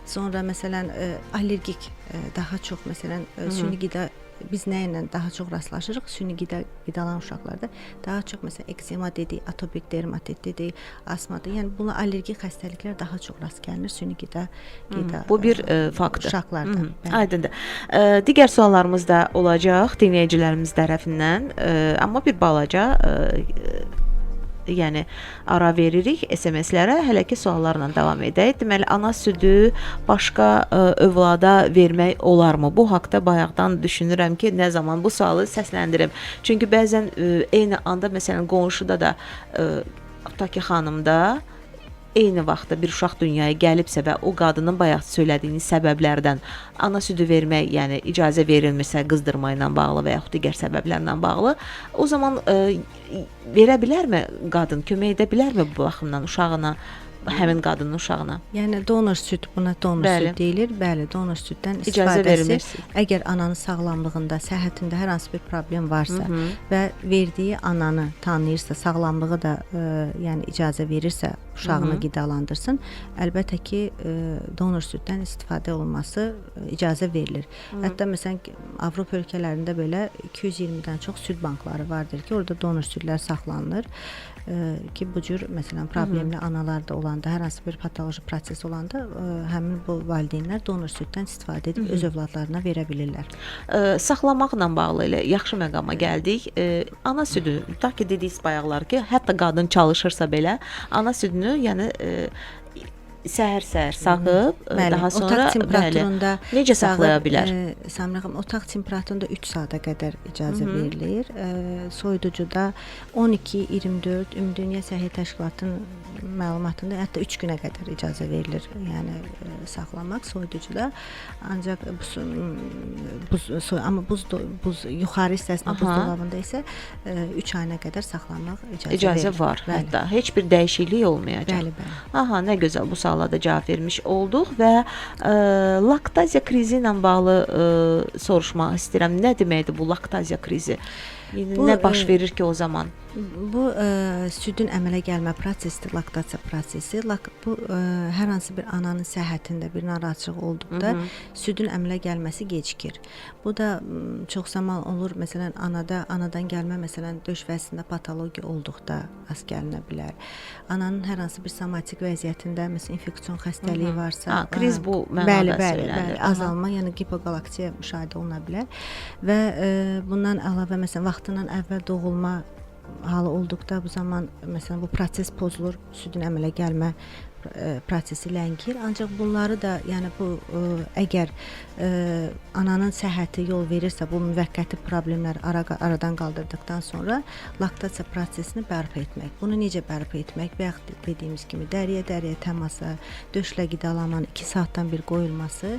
Sonra məsələn allergik daha çox məsələn süni qida biz nə ilə daha çox rastlaşırıq? Süni qidalan uşaqlarda daha çox məsələn ekzema dedik, atopik dermatit dedik, asmadır. Yəni buna allergik xəstəliklər daha çox rast gəlinir süni qida. Bu bir faktdır. Uşaqlarda. Aydındır. Digər suallarımız da olacaq dinləyicilərimiz tərəfindən, amma bir balaca yəni ara veririk SMS-lərə. Hələ ki suallarla davam edək. Deməli, ana südü başqa övlada vermək olarmı? Bu haqqda bayaqdan düşünürəm ki, nə zaman bu sualı səsləndirim. Çünki bəzən eyni anda məsələn qonşuda da tutaq ki, xanımda eyni vaxtda bir uşaq dünyaya gəlibsə və o qadının bayaq söylədiyiniz səbəblərdən ana südü vermək, yəni icazə verilmirsə qızdırma ilə bağlı və yaxud digər səbəblərlə bağlı, o zaman verə bilərmi qadın, kömək edə bilərmi bu baxımdan uşağına, həmin qadının uşağına? Yəni donor süd, buna donor Bəli. süd deyilir. Bəli, donor süddən İcazə istifadəsi verilmirsə. əgər ananın sağlamlığında, səhhətində hər hansı bir problem varsa və verdiyi ananı tanıyırsa, sağlamlığı da yəni icazə verirsə uşağını qidalandırsın, əlbəttə ki, donor süddən istifadə olunması icazə verilir. Hətta məsələn Avropa ölkələrində belə 220-dən çox süd bankları vardır ki, orada donor südlər saxlanılır ki, bu cür məsələn problemli analar da olanda, hər hansı bir patoloji proses olanda həmin bu valideynlər donor süddən istifadə edib öz övladlarına verə bilirlər. Saxlamaqla bağlı elə yaxşı məqama gəldik. Ana südü, tutaq ki, dediniz bayaqlar ki, hətta qadın çalışırsa belə ana südünü, yəni səhər-səhər sağıb, daha sonra otaq temperaturunda necə saxlaya bilər? Samira xanım, otaq temperaturunda 3 saata qədər icazə verilir. Soyuducuda 12-24 Ümumdünya Səhiyyə Təşkilatının məlumatında hətta 3 günə qədər icazə verilir. Yəni saxlamaq soyuducuda. Ancaq amma buz yuxarı hissəsində buzdolabında isə 3 ayına qədər saxlamaq icazə var. Hətta heç bir dəyişiklik olmayacaq. Bəli, bəli. Aha, nə gözəl, bu suala da cavab vermiş olduq və laktaziya krizi ilə bağlı soruşmaq istəyirəm. Nə deməkdir bu laktaziya krizi? Nə baş verir ki o zaman? Bu südün əmələ gəlmə prosesidir, laktasiya prosesi. Bu hər hansı bir ananın səhhətində bir narahatçılıq olduqda südün əmələ gəlməsi gecikir. Bu da çox zaman olur. Məsələn, anadan gəlmə, məsələn, döş vəzisində patologiya olduqda rast gəlinə bilər. Ananın hər hansı bir somatik vəziyyətində, məsələn, infeksion xəstəliyi varsa, kriz bu mənada söylənilir. Bəli, azalma, yəni gipoqalaksiya müşahidə oluna bilər və bundan əlavə məsələn vaxtından əvvəl doğulma halı olduqda bu zaman məsələn bu proses pozulur, südün əmələ gəlmə prosesi ləngir. Ancaq bunları da, yəni bu əgər ananın səhhəti yol verirsə, bu müvəqqəti problemləri aradan qaldırdıqdan sonra laktasiya prosesini bərpa etmək. Bunu necə bərpa etmək? Bayaq dediyimiz kimi dəriyə təmasa, döşlə qidalanmanın 2 saatdan bir qoyulması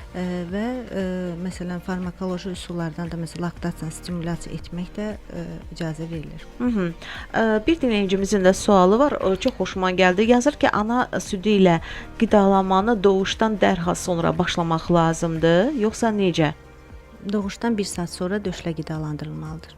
və məsələn farmakoloji üsullardan da məsələn laktasiyanı stimulyasiya etmək də icazə verilir. Bir dinləyicimizin də sualı var. O çox xoşuma gəldi. Yazır ki, ana südü ilə qidalanmanı doğuşdan dərhal sonra başlamaq lazımdır, yoxsa necə? Doğuşdan 1 saat sonra döşlə qidalandırılmalıdır.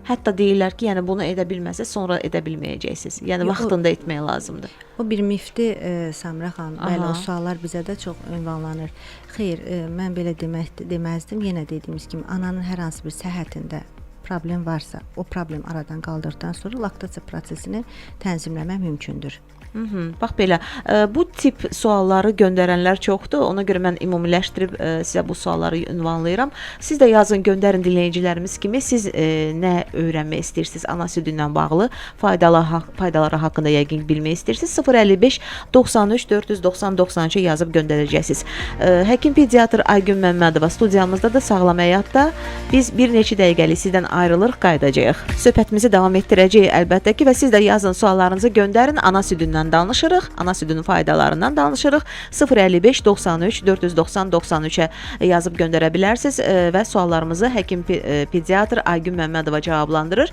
Hətta deyirlər ki, yəni bunu edə bilməsə sonra edə bilməyəcəksiniz. Yəni vaxtında etmək lazımdır. O bir mifdir, Samira xanım. Bəli, o suallar bizə də çox ünvanlanır. Xeyr, mən belə deməzdim. Yenə dediyimiz kimi ananın hər hansı bir səhhətində problem varsa, o problem aradan qaldırdıqdan sonra laktasiya prosesini tənzimləmək mümkündür. Bax belə, bu tip sualları göndərənlər çoxdur. Ona görə mən ümumiləşdirib sizə bu sualları ünvanlayıram. Siz də yazın, göndərin dinləyicilərimiz kimi. Siz nə öyrənmək istəyirsiniz ana südü ilə bağlı? Faydaları haqqında yəqin bilmək istəyirsiniz. 055 93 490 92 yazıb göndərəcəksiniz. Həkim pediatr Aygün Məmmədova studiyamızda da Sağlam Həyatda. Biz bir neçə dəqiqəlik sizdən ayrılırıq, qayıdacağıq. Söhbətimizi davam etdirəcəyik əlbəttə ki və siz də yazın, suallarınızı göndərin. Ana südündən danışırıq, ana südünün faydalarından danışırıq. 055 93 490 93-ə yazıb göndərə bilərsiniz və suallarımızı həkim pediatr Aygün Məmmədova cavablandırır.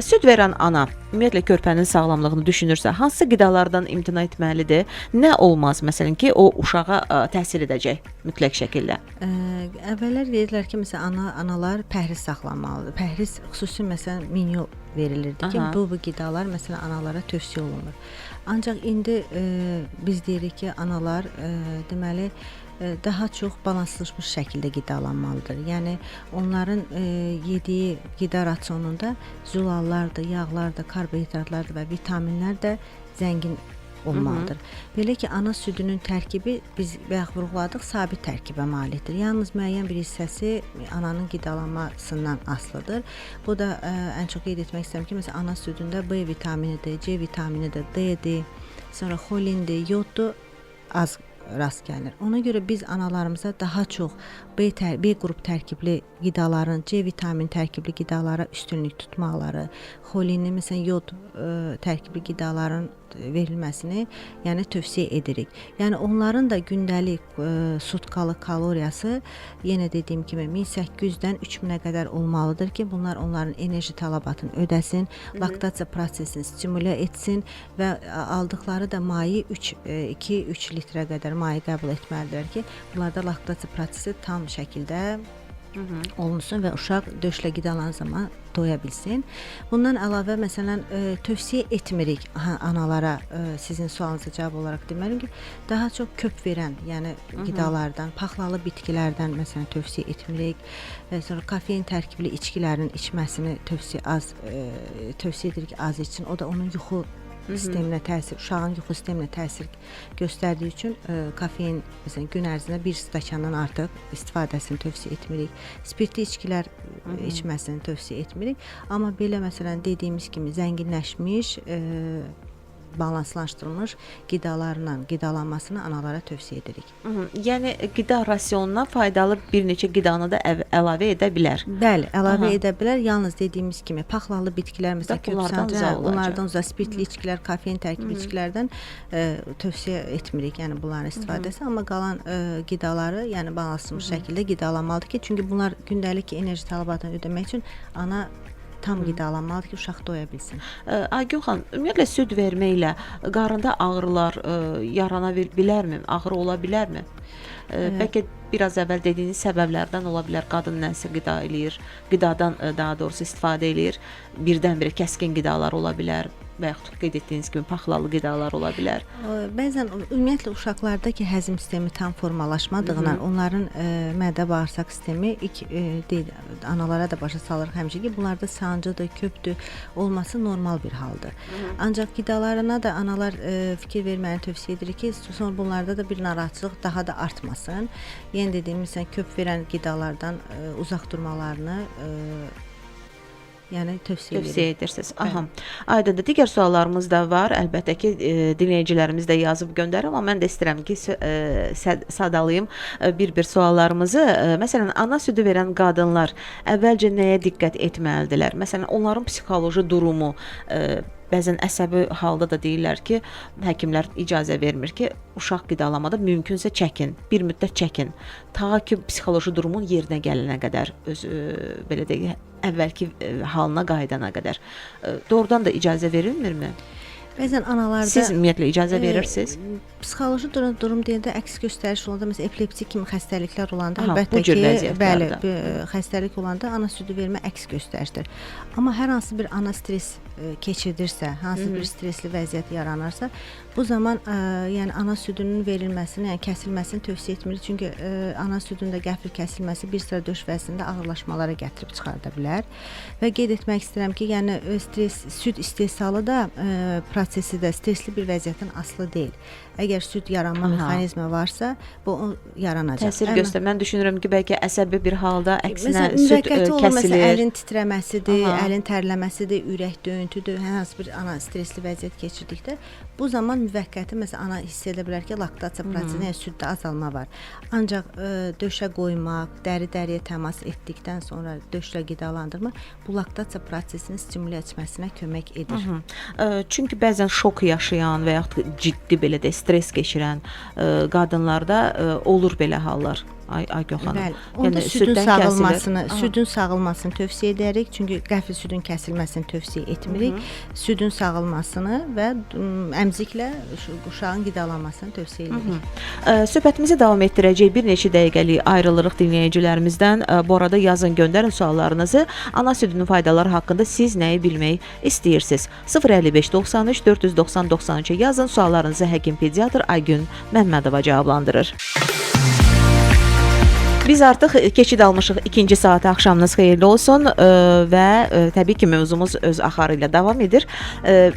Süd verən ana ümumiyyətlə körpənin sağlamlığını düşünürsə, hansı qidalardan imtina etməlidir? Nə olmaz məsələn ki, o uşağa təsir edəcək mütləq şəkildə? Əvvəllər deyirlər ki, məsələn analar pəhriz saxlamalıdır. Pəhriz xüsusi məsələn menyu verilirdi ki, bu qidalar məsələn analara tövsiyə olunur. Ancaq indi biz deyirik ki, analar deməli daha çox balanslaşmış şəkildə qidalanmalıdır. Yəni onların yediyi qida rasionunda zülallardır, yağlardır, karbohidratlardır və vitaminlər də zəngin olmalıdır. Belə ki, ana südünün tərkibi biz bayaq vurğuladıq, sabit tərkibə malikdir. Yalnız müəyyən bir hissəsi ananın qidalanmasından asılıdır. Bu da ən çox qeyd etmək istəyirəm ki, məsələn, ana südündə B vitaminidir, C vitaminidir, D-dir, sonra xolindir, yoddur, az rast gəlir. Ona görə biz analarımıza daha çox B qrup tərkibli qidaların, C vitamin tərkibli qidalara üstünlük tutmaları, xolinli, məsələn, yod tərkibli qidaların verilməsini, yəni tövsiyə edirik. Yəni onların da gündəlik sutkalıq kaloriyası yenə dediyim kimi 1800-dən 3000-ə qədər olmalıdır ki, bunlar onların enerji tələbatını ödəsin, laktasiya prosesini stimulə etsin və aldıqları da mayi 2-3 litrə qədər mayi qəbul etməlidirlər ki, bunlarda laktasiya prosesi tam şəkildə olunsun və uşaq döşlə qidalan zaman doya bilsin. Bundan əlavə, məsələn, tövsiyə etmirik analara, sizin sualınıza cavab olaraq deməlim ki, daha çox köp verən, yəni qidalardan, paxlalı bitkilərdən məsələn tövsiyə etmirik. Sonra kafein tərkibli içkilərin içməsini tövsiyə edirik az için. O da onun yuxu sisteminə təsir, uşağın yuxu sisteminə təsir göstərdiyi üçün kafein məsələn gün ərzində 1 stəkandan artıq istifadəsini tövsiyə etmirik. Spirtli içkilər içməsini tövsiyə etmirik. Amma belə məsələn dediyimiz kimi zənginləşmiş, balanslaşdırılmış qidalarla qidalanmasını analara tövsiyə edirik. Yəni qida rasionuna faydalı bir neçə qidanı da əlavə edə bilər. Bəli, əlavə edə bilər. Yalnız dediyimiz kimi paxlalı bitkilər, məsələn, onlardan uzaq spirtli içkilər, kafein tərkibli içkilərdən tövsiyə etmirik, yəni bunların istifadəsi, amma qalan qidaları, yəni balanslaşdırılmış şəkildə qidalanmalıdır ki, çünki bunlar gündəlik enerji tələbatını ödəmək üçün ana tam qidalanmalıdır ki, uşaq doya bilsin. Aygün xanım, ümumiyyətlə süd verməklə qarında ağrılar yarana bilərmi? Ağrı ola bilərmi? Bəlkə biraz əvvəl dediyiniz səbəblərdən ola bilər. Qadın nəsə qida eləyir, qidadan daha doğrusu istifadə eləyir. Birdən-birə kəskin qidalar ola bilər və yaxud qeyd etdiyiniz kimi paxlalı qidalar ola bilər. Bəzən ümumiyyətlə uşaqlardakı həzm sistemi tam formalaşmadığından onların mədə-bağırsaq sistemi analara da başa salırıq həmişə ki, bunlarda sancıdır, köpdür olması normal bir haldır. Ancaq qidalarına da analar fikir verməni tövsiyə edirik ki, sonra bunlarda da bir narahatçılıq daha da artmasın. Yenə dediyimiz köp verən qidalardan uzaq durmalarını yəni tövsiyə edirsiniz. Aha. Aydındır. Digər suallarımız da var. Əlbəttə ki, dinləyicilərimiz də yazıb göndərir, amma mən də istəyirəm ki, sadalayım bir-bir suallarımızı. Məsələn, ana südü verən qadınlar əvvəlcə nəyə diqqət etməlidirlər? Məsələn, onların psixoloji durumu, bəzən əsəbi halda da deyirlər ki, həkimlər icazə vermir ki, uşaq qidalamada mümkünsə çəkin, bir müddət çəkin. Ta ki, psixoloji durumun yerinə gələnə qədər, belə deyək, əvvəlki halına qaydana qədər. Doğrudan da icazə verilmirmi? Bəzən analarda siz ümumiyyətlə icazə verirsiniz? Psixoloji durum deyəndə əks göstəriş olanda, məsələn, epilepsi kimi xəstəliklər olanda, əlbəttə ki, bəli, xəstəlik olanda ana südü vermə əks göstərişdir. Amma hər hansı bir ana stres keçirdirsə, hansı bir stresli vəziyyət yaranarsa, bu zaman yəni ana südünün verilməsini, yəni kəsilməsini tövsiyə etmirik. Çünki ana südünün də qəfil kəsilməsi bir sıra döş vəzində ağırlaşmalara gətirib çıxarda bilər. Və qeyd etmək istəyirəm ki, yəni süd istehsalı da prosesi də stresli bir vəziyyətdən asılı deyil. Əgər süd yaranma mexanizmi varsa, bu yaranacaq. Təsir göstərir. Mən düşünürəm ki, bəlkə əsəbi bir halda əksinə süd kəsilir. Məsələn, əlin titrəməsidir, əlin tərləməsidir, ürək döyüntüdür, hər hansı bir ana stresli vəziyyət keçirdikdə, bu zaman müvəqqəti məsələn ana hiss edə bilər ki, laktasiya prosesində yəni süddə azalma var. Ancaq döşə qoymaq, dəri-dəriyə təmas etdikdən sonra döşlə qidalandırma bu laktasiya prosesini stimulə etməsinə kömək edir. Çünki bəzən şok yaşayan və yaxud ciddi belə də stres keçirən qadınlarda olur belə hallar. Aygün xanım. Bəli. Onda südün sağılmasını tövsiyə edərik. Çünki qəfil südün kəsilməsini tövsiyə etmirik. Südün sağılmasını və əmziklə uşağın qidalanmasını tövsiyə edirik. Söhbətimizi davam etdirəcək bir neçə dəqiqəlik ayrılırıq dinləyicilərimizdən. Bu arada yazın, göndərin suallarınızı. Ana südünün faydaları haqqında siz nəyi bilmək istəyirsiniz? 055 93 490 93-ə yazın. Suallarınızı həkim pediatr Aygün Məmmədova cavablandırır. Biz artıq keçid almışıq. İkinci saat axşamınız xeyirli olsun və təbii ki, mövzumuz öz axarı ilə davam edir.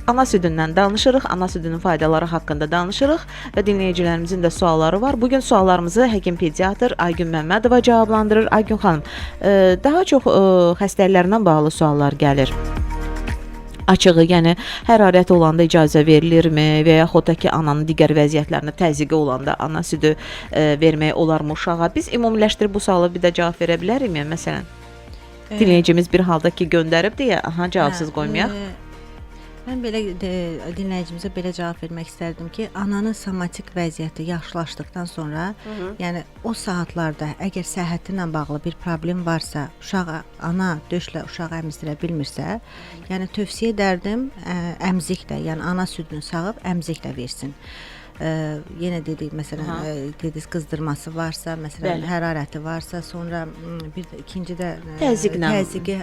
Ana südündən danışırıq, ana südünün faydaları haqqında danışırıq və dinləyicilərimizin də sualları var. Bugün suallarımızı həkim pediatr Aygün Məmmədova cavablandırır. Aygün xanım, daha çox xəstəliklərlə bağlı suallar gəlir. Açığı, yəni hərarət olanda icazə verilirmi və yaxud da ki, ananın digər vəziyyətlərinə təzyiqi olanda ana südü vermək olarmı uşağa? Biz ümumiləşdirib bu suala bir də cavab verə bilərikmi? Məsələn, dinləyicimiz bir halda ki, göndərib deyə, cavabsız qoymayaq. Mən belə dinləyicimizə belə cavab vermək istərdim ki, ananın somatik vəziyyəti yaxşılaşdıqdan sonra, yəni o saatlarda əgər səhhəti ilə bağlı bir problem varsa, ana döşlə uşağı əmizdirə bilmirsə, yəni tövsiyə edərdim əmziklə, yəni ana südünü sağıb əmziklə versin. Yenə dedik, məsələn, dediniz qızdırması varsa, məsələn, hərarəti varsa, sonra bir də ikinci də təzyiqi,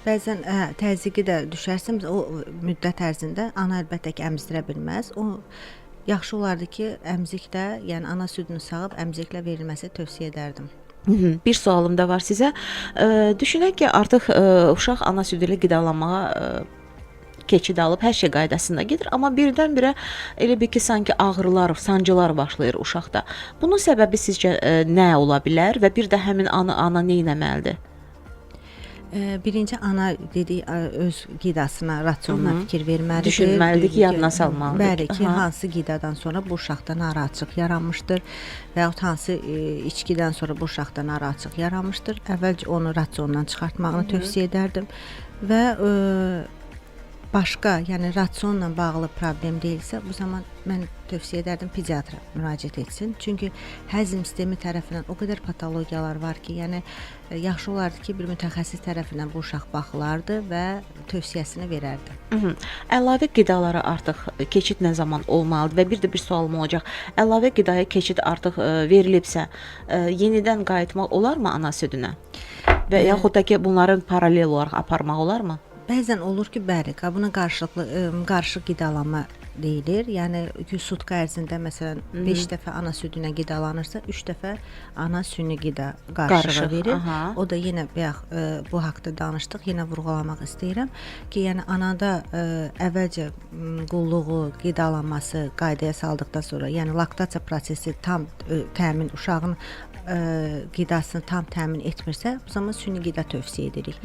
bəzən təzyiqi də düşərsə, o müddət ərzində ana əlbəttə ki, əmizdirə bilməz. O yaxşı olardı ki, əmziklə, yəni ana südünü sağıb əmziklə verilməsi tövsiyə edərdim. Bir sualım da var sizə. Düşünək ki, artıq uşaq ana südü ilə qidalanmağa keçid alıb, hər şey qaydasında gedir, amma birdən-birə elə bir ki, sanki ağrılar, sancılar başlayır uşaqda. Bunun səbəbi sizcə nə ola bilər və bir də həmin ana nə etməlidir? Birinci ana dedik öz qidasına, rasionuna fikir verməlidir. Düşünməlidir ki, yadına salmalıdır. Bəli ki, hansı qidadan sonra bu uşaqda narahatçılıq yaranmışdır və yaxud hansı içkidən sonra bu uşaqda narahatçılıq yaranmışdır. Əvvəlcə onu rasiondan çıxartmağını tövsiyə edərdim və başqa, yəni rasionla bağlı problem deyilsə, bu zaman mən tövsiyə edərdim pediatra müraciət etsin. Çünki həzm sistemi tərəfindən o qədər patologiyalar var ki, yəni yaxşı olardı ki, bir mütəxəssis tərəfindən bu uşaq baxılardı və tövsiyəsini verərdi. Əlavə qidalara artıq keçid nə zaman olmalıdır və bir də bir sualım olacaq. Əlavə qidaya keçid artıq verilibsə, yenidən qayıtmaq olarmı ana südünə? Və yaxud da ki, bunların paralel olaraq aparmaq olarmı? Bəzən olur ki, bəli, buna qarışıq qidalanma deyilir. Yəni sutka ərzində məsələn 5 dəfə ana südünə qidalanırsa, 3 dəfə ana süni qida qarışığı verir. O da yenə bu haqqda danışdıq. Yenə vurğulamaq istəyirəm ki, yəni anada əvvəlcə qulluğu, qidalanması qaydaya saldıqdan sonra, yəni laktasiya prosesi tam təmin, uşağın qidasını tam təmin etmirsə, bu zaman süni qida tövsiyə edirik.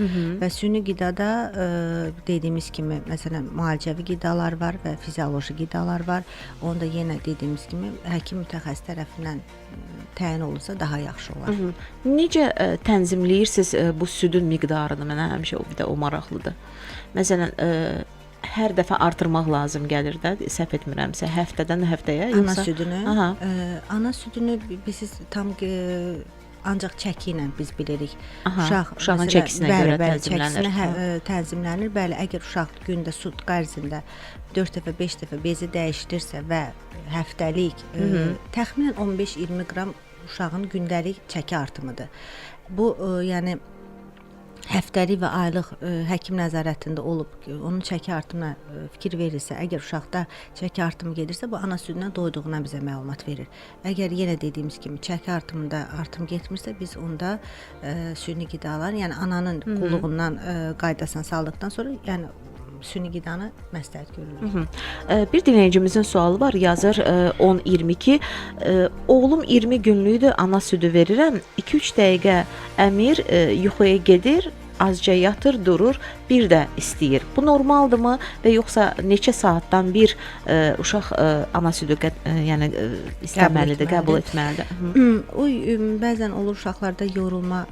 Və süni qidada dediyimiz kimi, məsələn, müalicəvi qidalar var və fizioloji qidalar var. Onu da yenə dediyimiz kimi, həkim mütəxəssis tərəfindən təyin olunsa daha yaxşı olar. Necə tənzimləyirsiniz bu südün miqdarını? Mənə həmişə o maraqlıdır. Məsələn, hər dəfə artırmaq lazım gəlir də, səhv etmirəmsə, həftədən həftəyə ana südünü. Ana südünü biz tam ancaq çəki ilə biz bilirik. Uşağın çəkisinə görə tənzimlənir. Bəli, əgər uşaq gündə sutka ərzində 4 dəfə, 5 dəfə bezi dəyişdirsə və həftəlik təxminən 15-20 qram uşağın gündəlik çəki artımıdır. Bu, yəni həftəlik və aylıq həkim nəzarətində olub, onun çəki artımına fikir verirsə, əgər uşaqda çəki artımı gedirsə, bu ana südünə doyduğuna bizə məlumat verir. Əgər yenə dediyimiz kimi çəki artımında artım getmirsə, biz onda süni qidalar, yəni ananın qulluğundan qaydasına saldıqdan sonra, yəni süni qidanı məsləhət görülür. Bir dinləyicimizin sualı var, yazır 10-22. Oğlum 20 günlükdür, ana südü verirəm. 2-3 dəqiqə əmir yuxuya gedir, azca yatır, durur, bir də istəyir. Bu normaldırmı və yoxsa neçə saatdan bir uşaq ana südü yəni istəməlidir, qəbul etməlidir? Bəzən olur uşaqlarda yorulma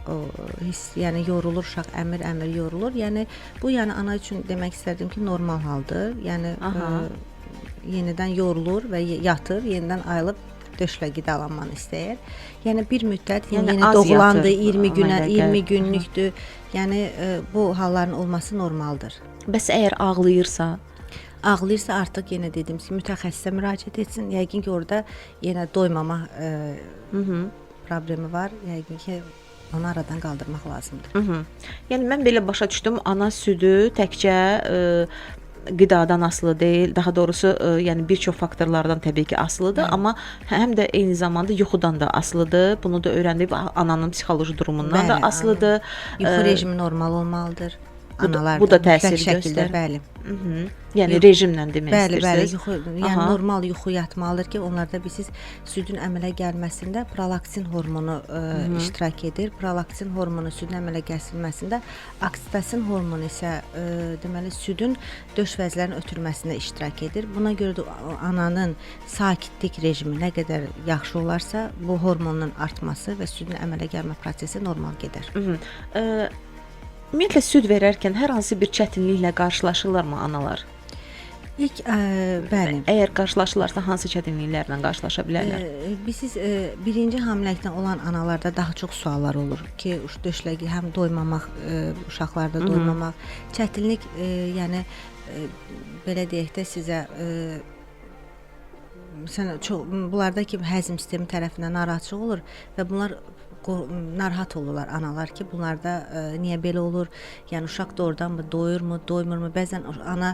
hissi, yəni yorulur uşaq, əmir yorulur. Yəni bu ana üçün demək istərdim ki, normal haldır. Yəni yenidən yorulur və yatır, yenidən ayılıb döşlə qidalanmanı istəyir. Yəni bir müddət, yəni doğulandı, 20 günlükdür. Yəni bu halların olması normaldır. Bəs əgər ağlayırsa? Ağlayırsa artıq yenə dediyimiz kimi mütəxəssisə müraciət etsin. Yəqin ki, orada yenə doymama problemi var. Yəqin ki, onu aradan qaldırmaq lazımdır. Yəni mən belə başa düşdüm, ana südü təkcə qidadan asılı deyil, daha doğrusu yəni bir çox faktorlardan təbii ki asılıdır, amma həm də eyni zamanda yuxudan da asılıdır. Bunu da öyrəndik, ananın psixoloji durumundan da asılıdır. Yuxu rejimi normal olmalıdır. Bu da təsir göstərir. göstərir. Bəli. Yəni rejimlə demək Bəli, istəyirsiniz. yuxu, yəni normal yuxu yatmalıdır ki, onlarda bilirsiniz, südün əmələ gəlməsində prolaktin hormonu iştirak edir. Prolaktin hormonu südün əmələ gətirilməsində, oksitosin hormonu isə deməli südün döş vəzlərinin ötürməsində iştirak edir. Buna görə də ananın sakitlik rejimi nə qədər yaxşı olarsa, bu hormonun artması və südün əmələ gəlmə prosesi normal gedər. Ümumiyyətlə süd verərkən hər hansı bir çətinliklə qarşılaşırlarmı analar? İlk bəli. Əgər qarşılaşırlarsa hansı çətinliklərlə qarşılaşa bilərlər? Biz birinci hamiləlikdən olan analarda daha çox suallar olur ki, döşləgi həm doymamaq, uşaqlarda doymamaq, çətinlik, yəni belə deyək də sizə məsələn çox bunlarda ki, həzm sistemi tərəfindən narahatçılıq olur və bunlar narahat olurlar analar ki, bunlarda niyə belə olur? Yəni uşaq doğrudanmı doyurmu, doymurmu? Bəzən ana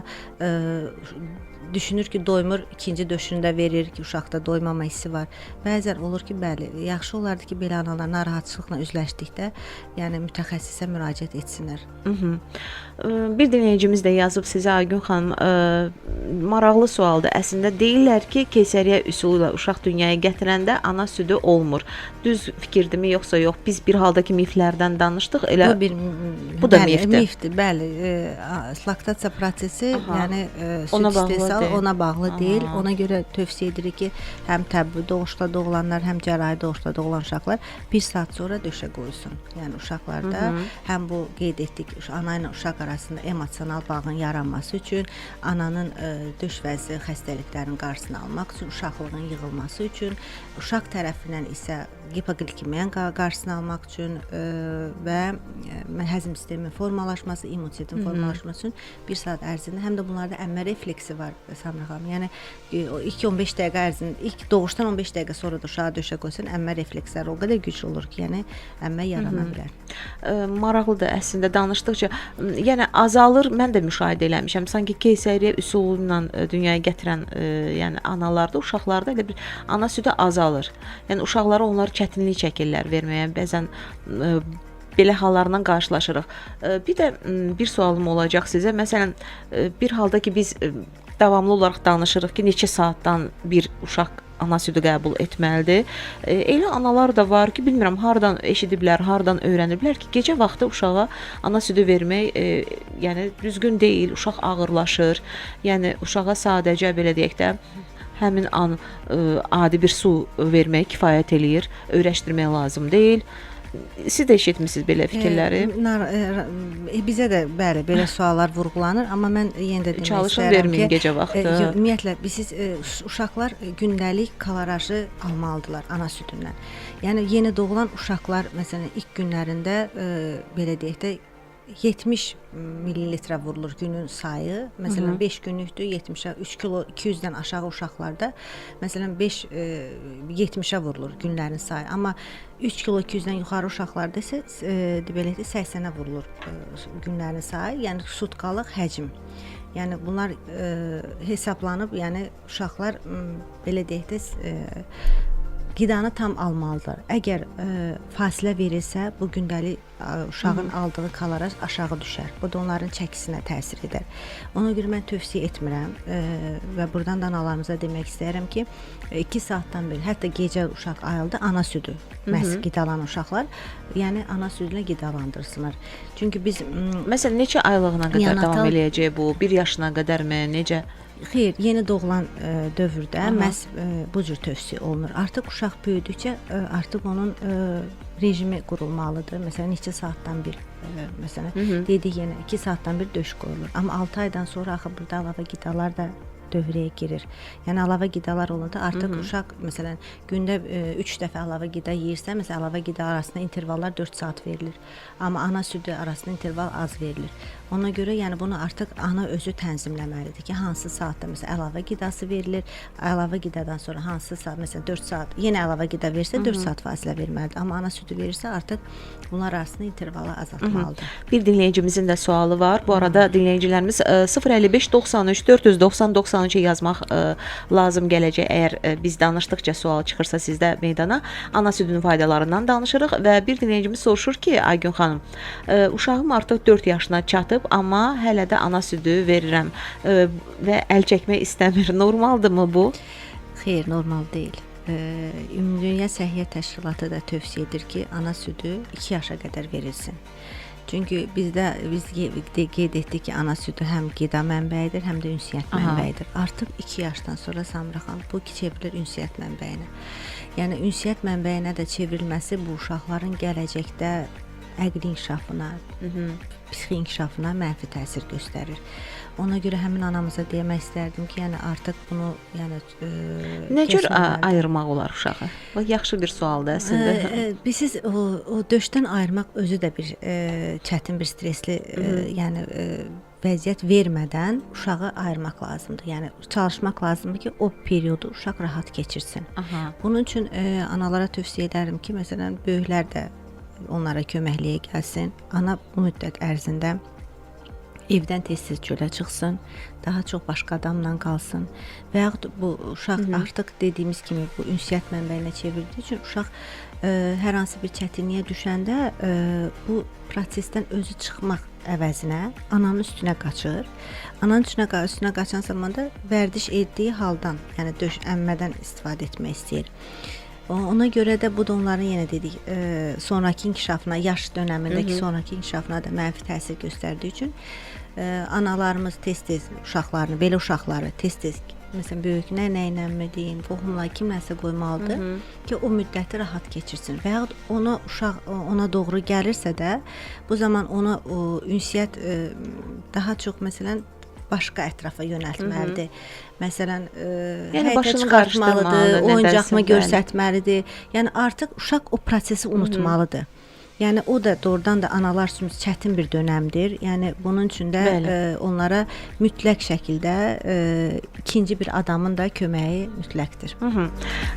düşünür ki, doymur, ikinci döşünü də verir ki, uşaqda doymama hissi var. Bəzən olur ki, bəli, yaxşı olardı ki, belə analar narahatçılıqla üzləşdikdə, yəni mütəxəssisə müraciət etsinlər. Bir dinləyicimiz də yazıb sizə, Aygün xanım, maraqlı sualdır. Əslində deyirlər ki, keysəriyyə üsulu ilə uşaq dünyaya gətirəndə ana südü olmur. Düz fikirdirmi yoxsa yox? Biz bir haldakı miflərdən danışdıq. Elə bu da mifdir. Bəli, laktasiya prosesi, yəni süd istehsalı ona bağlı deyil. Ona görə tövsiyə edirik ki, həm təbii doğuşda doğulanlar, həm cərahi doğuşda doğulan uşaqlar 1 saat sonra döşə qoysun. Yəni uşaqlarda həm bu qeyd etdik, ana ilə uşaq arasında emosional bağın yaranması üçün, ananın döş vəzi xəstəliklərinin qarşısını almaq üçün, uşaqlığın yığılması üçün, uşaq tərəfindən isə hipoglikemiyanın qarşısını almaq üçün və həzm sisteminin formalaşması, immunitet formalaşması üçün 1 saat ərzində, həm də bunlarda əmmə refleksi var Samira xanım. Yəni ilk 15 dəqiqə ərzində, ilk doğuşdan 15 dəqiqə sonra da uşağı döşə qoysan, əmmə refleksləri o qədər güclü olur ki, yəni əmmə yarana bilər. Maraqlıdır əslində danışdıqca, yəni azalır, mən də müşahidə eləmişəm. Sanki keysəriyyə üsulu ilə dünyaya gətirən yəni analarda, uşaqlarda elə bir ana südü azalır. Yəni uşaqlara onlar çətinlik çəkirlər verməyə. Bəzən belə hallarla qarşılaşırıq. Bir də bir sualım olacaq sizə. Məsələn, bir halda ki biz davamlı olaraq danışırıq ki, neçə saatdan bir uşaq ana südü qəbul etməlidir. Elə analar da var ki, bilmirəm hardan eşidiblər, hardan öyrəniblər ki, gecə vaxtı uşağa ana südü vermək yəni düzgün deyil, uşaq ağırlaşır. Yəni uşağa sadəcə belə deyək də həmin an adi bir su vermək kifayət eləyir, öyrəşdirmək lazım deyil. Siz də eşitmisiniz belə fikirləri? Bizə də bəli, belə suallar vurğulanır, amma mən yenə də demək çalışın istəyirəm verməyin ki, gecə vaxtı. Ümumiyyətlə, uşaqlar gündəlik kalorajı almalıdırlar ana südündən. Yəni yeni doğulan uşaqlar məsələn ilk günlərində belə deyək də 70 millilitrə vurulur günün sayı. Məsələn 5 günlükdür 70-ə, 3 kilo 200-dən aşağı uşaqlarda məsələn 70-ə vurulur günlərin sayı. Amma 3 kilo 200-dən yuxarı uşaqlarda isə belə də 80-ə vurulur günlərin sayı. Yəni sutkalıq həcm. Yəni bunlar hesablanıb, yəni uşaqlar belə deyək də qidanı tam almalıdır. Əgər fasilə verilsə, bu gündəlik uşağın aldığı kaloraj aşağı düşər. Bu da onların çəkisinə təsir edər. Ona görə mən tövsiyə etmirəm və buradan da analarımıza demək istəyirəm ki, 2 saatdan bir, hətta gecə uşaq ayıldı, ana südü məhz qidalan uşaqlar, yəni ana südlə qidalandırsınlar. Çünki biz məsələn neçə aylığına qədər davam eləyəcək bu? 1 yaşına qədərmi? Necə? Xeyr, yeni doğulan dövrdə məhz bu cür tövsiyə olunur. Artıq uşaq böyüdükcə artıq onun rejimi qurulmalıdır. Məsələn, neçə saatdan bir, məsələn, dedik yenə 2 saatdan bir döş qoyulur. Amma 6 aydan sonra axı burada əlavə qidalar da dövrəyə girir. Yəni əlavə qidalar olanda artıq uşaq məsələn gündə 3 dəfə əlavə qida yeyirsə, məsələn əlavə qida arasında intervallar 4 saat verilir. Amma ana südü arasında interval az verilir. Ona görə yəni bunu artıq ana özü tənzimləməlidir ki, hansı saatda məsələn əlavə qidası verilir, əlavə qidadan sonra hansı saat məsələn 4 saat yenə əlavə qida verirsə 4 saat fasilə verməlidir. Amma ana südü verirsə artıq bunlar arasında intervalı azaltmalıdır. Bir dinləyicimizin də sualı var. Bu arada dinləyicilərimiz 055 93 490 93 yazmaq lazım gələcək. Əgər biz danışdıqca sual çıxırsa sizdə meydana, ana südünün faydalarından danışırıq və bir dinləyicimiz soruşur ki, Aygün xanım, uşağım artıq 4 yaşına çatıb, amma hələ də ana südü verirəm və əl çəkmək istəmir. Normaldırmı bu? Xeyr, normal deyil. Ümumdünya Səhiyyə Təşkilatı da tövsiyə edir ki, ana südü 2 yaşa qədər verilsin. Çünki biz qeyd etdik ki, ana südü həm qida mənbəyidir, həm də ünsiyyət mənbəyidir. Artıq 2 yaşdan sonra Samira xanım bu çevrilir ünsiyyət mənbəyinə. Yəni ünsiyyət mənbəyinə də çevrilməsi bu uşaqların gələcəkdə əqli inkişafına, psixi inkişafına mənfi təsir göstərir. Ona görə həmin anamıza demək istərdim ki, yəni artıq bunu nə cür ayırmaq olar uşağı? Bax, yaxşı bir sualdır əslində. Biz o döşdən ayırmaq özü də bir çətin bir stresli, yəni vəziyyət vermədən uşağı ayırmaq lazımdır. Yəni çalışmaq lazımdır ki, o periodu uşaq rahat keçirsin. Bunun üçün analara tövsiyə edərdim ki, məsələn, böyüklər də onlara köməkliyə gəlsin. Ana bu müddət ərzində evdən tez-tez çölə çıxsın, daha çox başqa adamla qalsın və yaxud bu uşaq artıq dediyimiz kimi bu ünsiyyət mənbəyinə çevrildiyi üçün uşaq hər hansı bir çətinliyə düşəndə bu prosesdən özü çıxmaq əvəzinə ananın üstünə qaçır. Ananın üstünə qaçan zamanda vərdiş etdiyi haldan, yəni əmmədən istifadə etmək istəyir. Ona görə də bu da onların yenə dedik, sonrakı inkişafına, yaş dönəmindəki sonrakı inkişafına da mənfi təsir göstərdiyi üçün analarımız tez-tez uşaqlarını, belə uşaqları tez-tez məsələn böyüklər nəyinəmi deyim, qohumlar kimləsə qoymalıdır ki, o müddəti rahat keçirsin. Və yaxud uşaq ona doğru gəlirsə də bu zaman ona ünsiyyət daha çox məsələn başqa ətrafa yönəltməlidir. Məsələn, həyətə çıxartmalıdır, oyuncaqmı göstərməlidir. Yəni artıq uşaq o prosesi unutmalıdır. Yəni o da doğrudan da analar üçün çətin bir dönəmdir. Yəni bunun üçün də onlara mütləq şəkildə ikinci bir adamın da köməyi mütləqdir.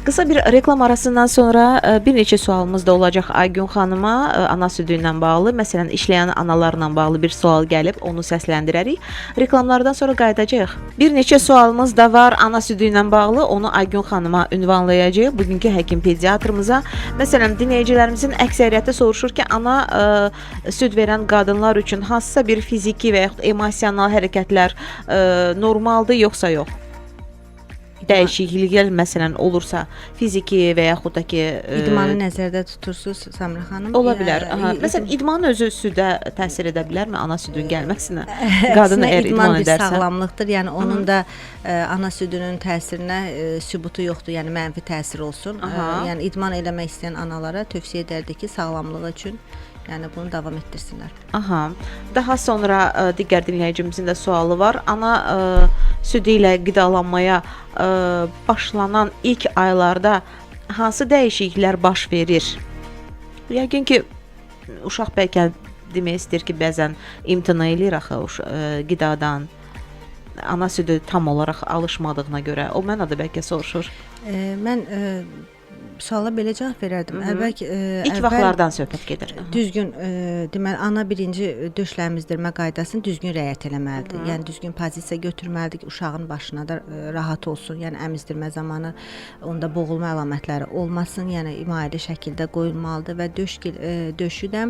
Qısa bir reklam arasından sonra bir neçə sualımız da olacaq Aygün xanıma ana südü ilə bağlı. Məsələn, işləyən analarla bağlı bir sual gəlib, onu səsləndirərik. Reklamlardan sonra qayıdacağıq. Bir neçə sualımız da var ana südü ilə bağlı. Onu Aygün xanıma ünvanlayacağıq. Bugünkü həkim pediatrımıza. Məsələn, dinləyicilərimizin əksəriyyəti soruşur ki, ana süd verən qadınlar üçün hansısa bir fiziki və yaxud emosional hərəkətlər normaldır, yoxsa yox? Dəyişikliklər məsələn olursa, fiziki və yaxud da ki idmanı nəzərdə tutursunuz Samira xanım? Ola bilər. Məsələn, idmanın özü südə təsir edə bilərmi ana südün gəlməsinə? Qadın əgər idman edərsə, bir sağlamlıqdır. Yəni onun da ana südünün təsirinə sübutu yoxdur. Yəni mənfi təsir olsun. Yəni idman eləmək istəyən analara tövsiyə edərdik ki, sağlamlığı üçün yəni bunu davam etdirsinlər. Daha sonra digər dinləyicimizin də sualı var. Ana südü ilə qidalanmaya başlanan ilk aylarda hansı dəyişikliklər baş verir? Yəqin ki, uşaq bəlkə demək istəyir ki, bəzən imtina eləyir axı qidadan. Ana südü tam olaraq alışmadığına görə. O mənə də bəlkə soruşur. Mən suala belə cavab verərdim. İlk vaxtlardan söhbət gedir. Düzgün, deməli ana birinci döşləmizdirmə qaydasını düzgün rəayət eləməlidir. Yəni düzgün pozisiya götürməlidir ki, uşağın başına da rahat olsun. Yəni əmizdirmə zamanı onda boğulma əlamətləri olmasın. Yəni imayəli şəkildə qoyulmalıdır və döşü də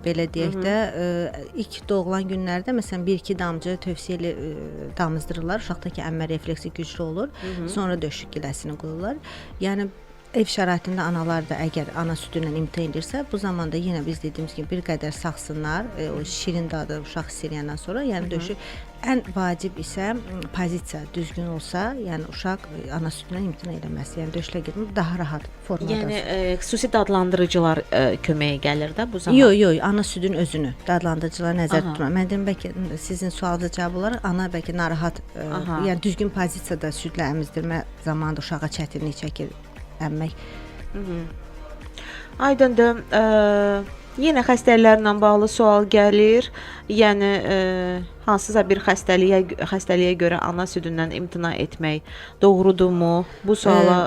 belə deyək də ilk doğulan günlərdə məsələn 1-2 damcı tövsiyə damızdırırlar. Uşaqdakı əmmə refleksi güclü olur. Sonra döşü giləsini qoyurlar. Yəni ev şəraitində analar da əgər ana südü ilə imtina edirsə, bu zamanda yenə biz dediyimiz kimi bir qədər saxsınlar, o şirin dadı uşaq hiss eləyəndən sonra, yəni döşü ən vacib isə pozisiya düzgün olsa, yəni uşaq ana südündən imtina eləməz. Yəni döşlə getmir, daha rahat formada. Yəni xüsusi dadlandırıcılar köməyə gəlir də bu zaman. Yox, ana südün özünü dadlandırıcılar nəzərdə tutulur. Mən deyim bəlkə sizin sualınıza cavab olaraq ana bəlkə narahat, yəni düzgün pozisiyada südlə əmizdirmə zamanında uşağa çətinlik çəkir əmmək. Aydındır. Yenə xəstəliklərlə bağlı sual gəlir. Yəni hansısa bir xəstəliyə görə ana südündən imtina etmək doğrudurmu? Bu suala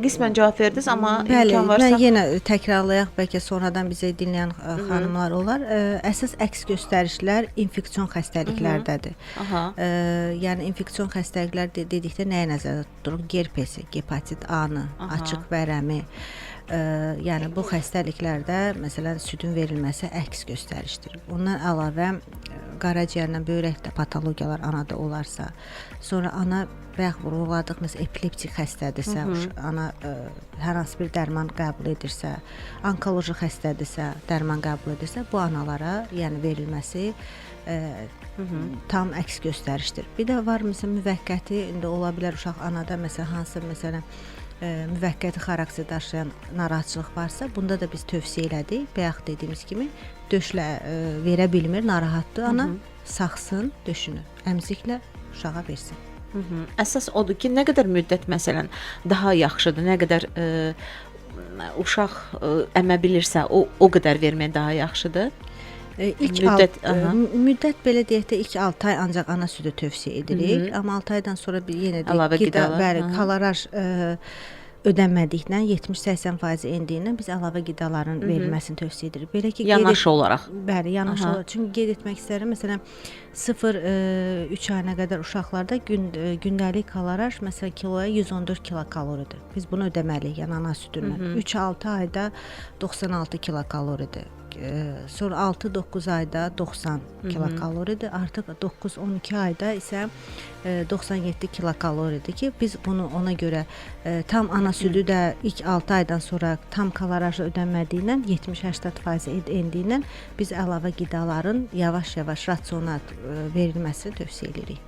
qismən cavab verdiniz, amma Bəli, imkan varsa mən yenə təkrarlayaq, bəlkə sonradan bizə dinləyən xanımlar olar. Əsas əks göstərişlər infeksion xəstəliklərdədir. Aha. Yəni infeksion xəstəliklər dedikdə nəyə nəzərdə tutuluur? Gerpesi, hepatit A-nı, açıq vərəmi. Yəni bu xəstəliklərdə məsələn südün verilməsi əks göstərişdir. Bundan əlavə qaraciyərlə böyrəkdə patologiyalar anada olarsa, sonra ana bayaq vurğuladıq, məsələn epileptik xəstədirsə, ana hər hansı bir dərman qəbul edirsə, onkoloji xəstədirsə, dərman qəbul edirsə, bu analara yəni verilməsi tam əks göstərişdir. Bir də var məsələn müvəqqəti, indi ola bilər uşaq anada məsələn hansı məsələn müvəqqəti xarakter daşıyan narahatçılıq varsa, bunda da biz tövsiyə elədik. Bayaq dediyimiz kimi döşlə verə bilmir, narahatdır. Ana saxsın döşünü, əmziklə uşağa versin. Əsas odur ki, nə qədər müddət məsələn daha yaxşıdır, nə qədər uşaq əmə bilirsə, o qədər vermək daha yaxşıdır. İlk müddət belə deyək də ilk 6 ay ancaq ana südü tövsiyə edirik. Amma 6 aydan sonra bir yenə də bəli, koloraj ödənmədikdən 70-80% endiyindən biz əlavə qidaların verilməsini tövsiyə edirik. Belə ki, yanaşı olaraq. Bəli, yanaşı olaraq. Çünki qeyd etmək istəyirəm, məsələn 0-3 ayına qədər uşaqlarda gündəlik koloraj məsələn kiloya 114 kilokaloridir. Biz bunu ödəməliyik, yəni ana südündən. 3-6 ayda 96 kilokaloridir. Sonra 6-9 ayda 90 kilokaloridir. Artıq 9-12 ayda isə 97 kilokaloridir ki, biz bunu ona görə tam ana südü də ilk 6 aydan sonra tam kolorajı ödənmədiyindən 70-80% endiyindən biz əlavə qidaların yavaş-yavaş rasiona verilməsini tövsiyə edirik.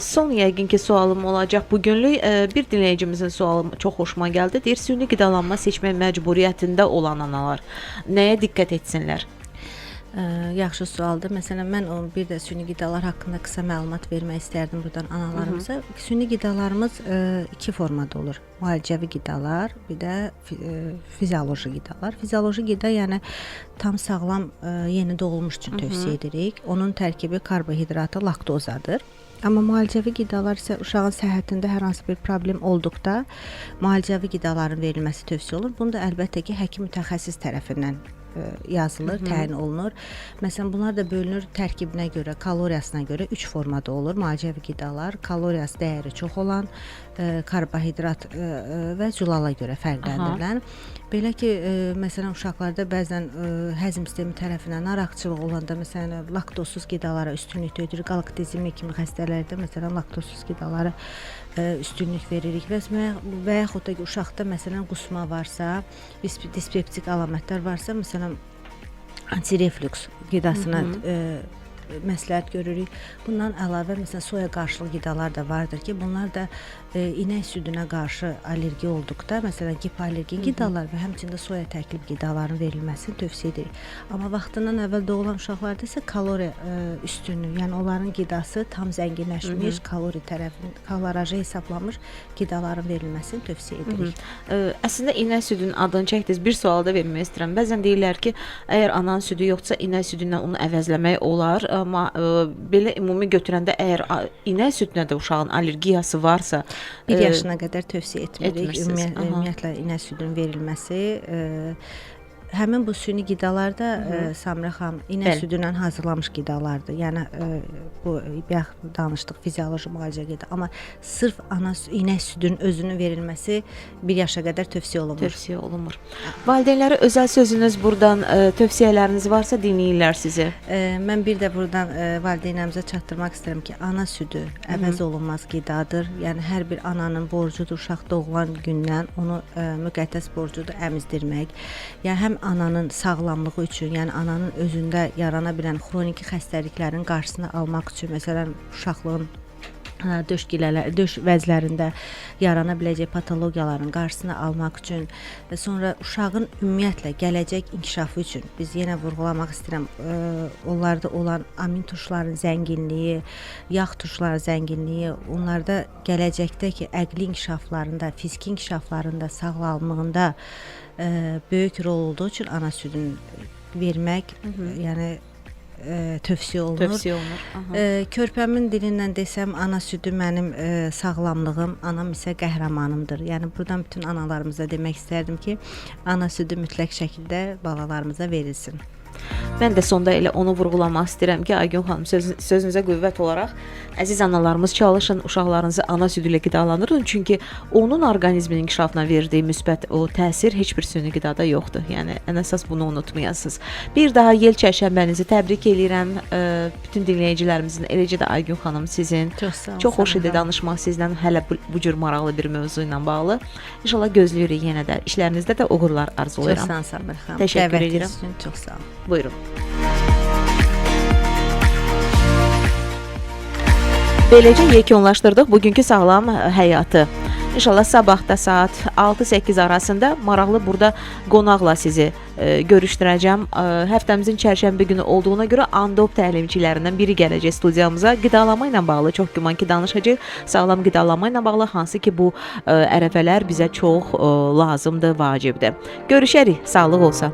Son yəqin ki sualım olacaq bu günlük. Bir dinləyicimizin sualı çox xoşuma gəldi. Deyir, süni qidalanma seçmək məcburiyyətində olan analar nəyə diqqət etsinlər? Yaxşı sualdır. Məsələn, mən bir də süni qidalar haqqında qısa məlumat vermək istərdim buradan analarımıza. Süni qidalarımız iki formada olur. Müalicəvi qidalar, bir də fizioloji qidalar. Fizioloji qida yəni tam sağlam yeni doğulmuş üçün tövsiyə edirik. Onun tərkibi karbohidratı, laktozadır. Amma müalicəvi qidalar isə uşağın səhhətində hər hansı bir problem olduqda müalicəvi qidaların verilməsi tövsiyə olur. Bunu da əlbəttə ki, həkim mütəxəssis tərəfindən yazılır, təyin olunur. Məsələn, bunlar da bölünür tərkibinə görə, kaloriyasına görə 3 formada olur müalicəvi qidalar. Kaloriyası dəyəri çox olan, karbohidrat və zülala görə fərqləndirilən. Belə ki, məsələn, uşaqlarda bəzən həzm sistemi tərəfindən naraqçılıq olanda, məsələn, laktozsuz qidalara üstünlük veririk. Qalaktiziya kimi xəstələrdə, məsələn, laktozsuz qidalara üstünlük veririk. Və yaxud da ki, uşaqda, məsələn, qusma varsa, dispeptik əlamətlər varsa, məsələn, antireflüks qidasına məsləhət görürük. Bundan əlavə məsələn soya qarşılığı qidalar da vardır ki, bunlar da inək südünə qarşı allergiya olduqda, məsələn hipoallergen qidalar və həmçinin də soya tərkib qidaların verilməsini tövsiyə edirik. Amma vaxtından əvvəl doğulan uşaqlarda isə kalori üstünlüyü, yəni onların qidası tam zənginləşmiş, kalorajı hesablanmış qidaların verilməsini tövsiyə edirik. Əslində inək südünün adını çəkdiniz. Bir sual da vermək istəyirəm. Bəzən deyirlər ki, əgər ananın südü yoxsa inək südündən onu əvəzləmək olar. Amma belə ümumi götürəndə əgər inək südünə də uşağın allergiyası varsa 1 yaşına qədər tövsiyə etmirik. Ümumiyyətlə inək südünün verilməsi həmin bu süni qidalar da Samira xanım inək südündən hazırlanmış qidalardır. Yəni bu bayaq danışdıq fizioloji müalicə qida, amma sırf ana inək südünün özünün verilməsi 1 yaşa qədər tövsiyə olunmur. Valideynlərə özəl sözünüz burdan, tövsiyələriniz varsa dinləyirlər sizi. Mən bir də burdan valideynlərimizə çatdırmaq istəyirəm ki, ana südü əvəz olunmaz qidadır. Yəni hər bir ananın borcudur uşaq doğulan gündən onu müqəddəs borcudur əmizdirmək. Yəni həm ananın sağlamlığı üçün, yəni ananın özündə yarana bilən xroniki xəstəliklərin qarşısını almaq üçün, məsələn, uşaqlığın döş vəzlərində yarana biləcək patologiyaların qarşısını almaq üçün və sonra uşağın ümumiyyətlə gələcək inkişafı üçün biz yenə vurğulamaq istəyirəm, onlarda olan amin tuşların zənginliyi, yağ tuşları zənginliyi, onlarda gələcəkdəki əqli inkişaflarında, fiziki inkişaflarında, sağlamlığında böyük rol olduğu üçün ana südünü vermək, yəni tövsiyə olunur. Körpəmin dilindən desəm, ana südü mənim sağlamlığım, anam isə qəhrəmanımdır. Yəni buradan bütün analarımıza demək istərdim ki, ana südü mütləq şəkildə balalarımıza verilsin. Mən də sonda elə onu vurğulamaq istəyirəm ki, Aygün xanım, sözünüzə qüvvət olaraq əziz analarımız çalışın, uşaqlarınızı ana südü ilə qidalandırın, çünki onun orqanizmin inkişafına verdiyi müsbət o təsir heç bir süni qidada yoxdur. Yəni ən əsas bunu unutmayasınız. Bir daha Yel çərşənbənizi təbrik eləyirəm. Bütün dinləyicilərimizin, eləcə də Aygün xanım sizin. Çox xoş idi danışmaq sizlə hələ bu cür maraqlı bir mövzu ilə bağlı. İnşallah gözləyirik yenə də. İşlərinizdə də uğurlar arzulayıram. Çox sağ olun Sabir xanım. Təşəkkür edirəm. Çox sağ olun. Buyurun. Beləcə yekunlaşdırdıq bugünkü sağlam həyatı. İnşallah sabah da saat 6-8 arasında maraqlı burada qonaqla sizi görüşdürəcəm. Həftəmizin çərşənbə günü olduğuna görə Andop təlimçilərindən biri gələcək studiyamıza. Qidalama ilə bağlı çox güman ki danışacağıq. Sağlam qidalama ilə bağlı, hansı ki bu ərəfələr bizə çox lazımdır, vacibdir. Görüşərik. Sağlıq olsa.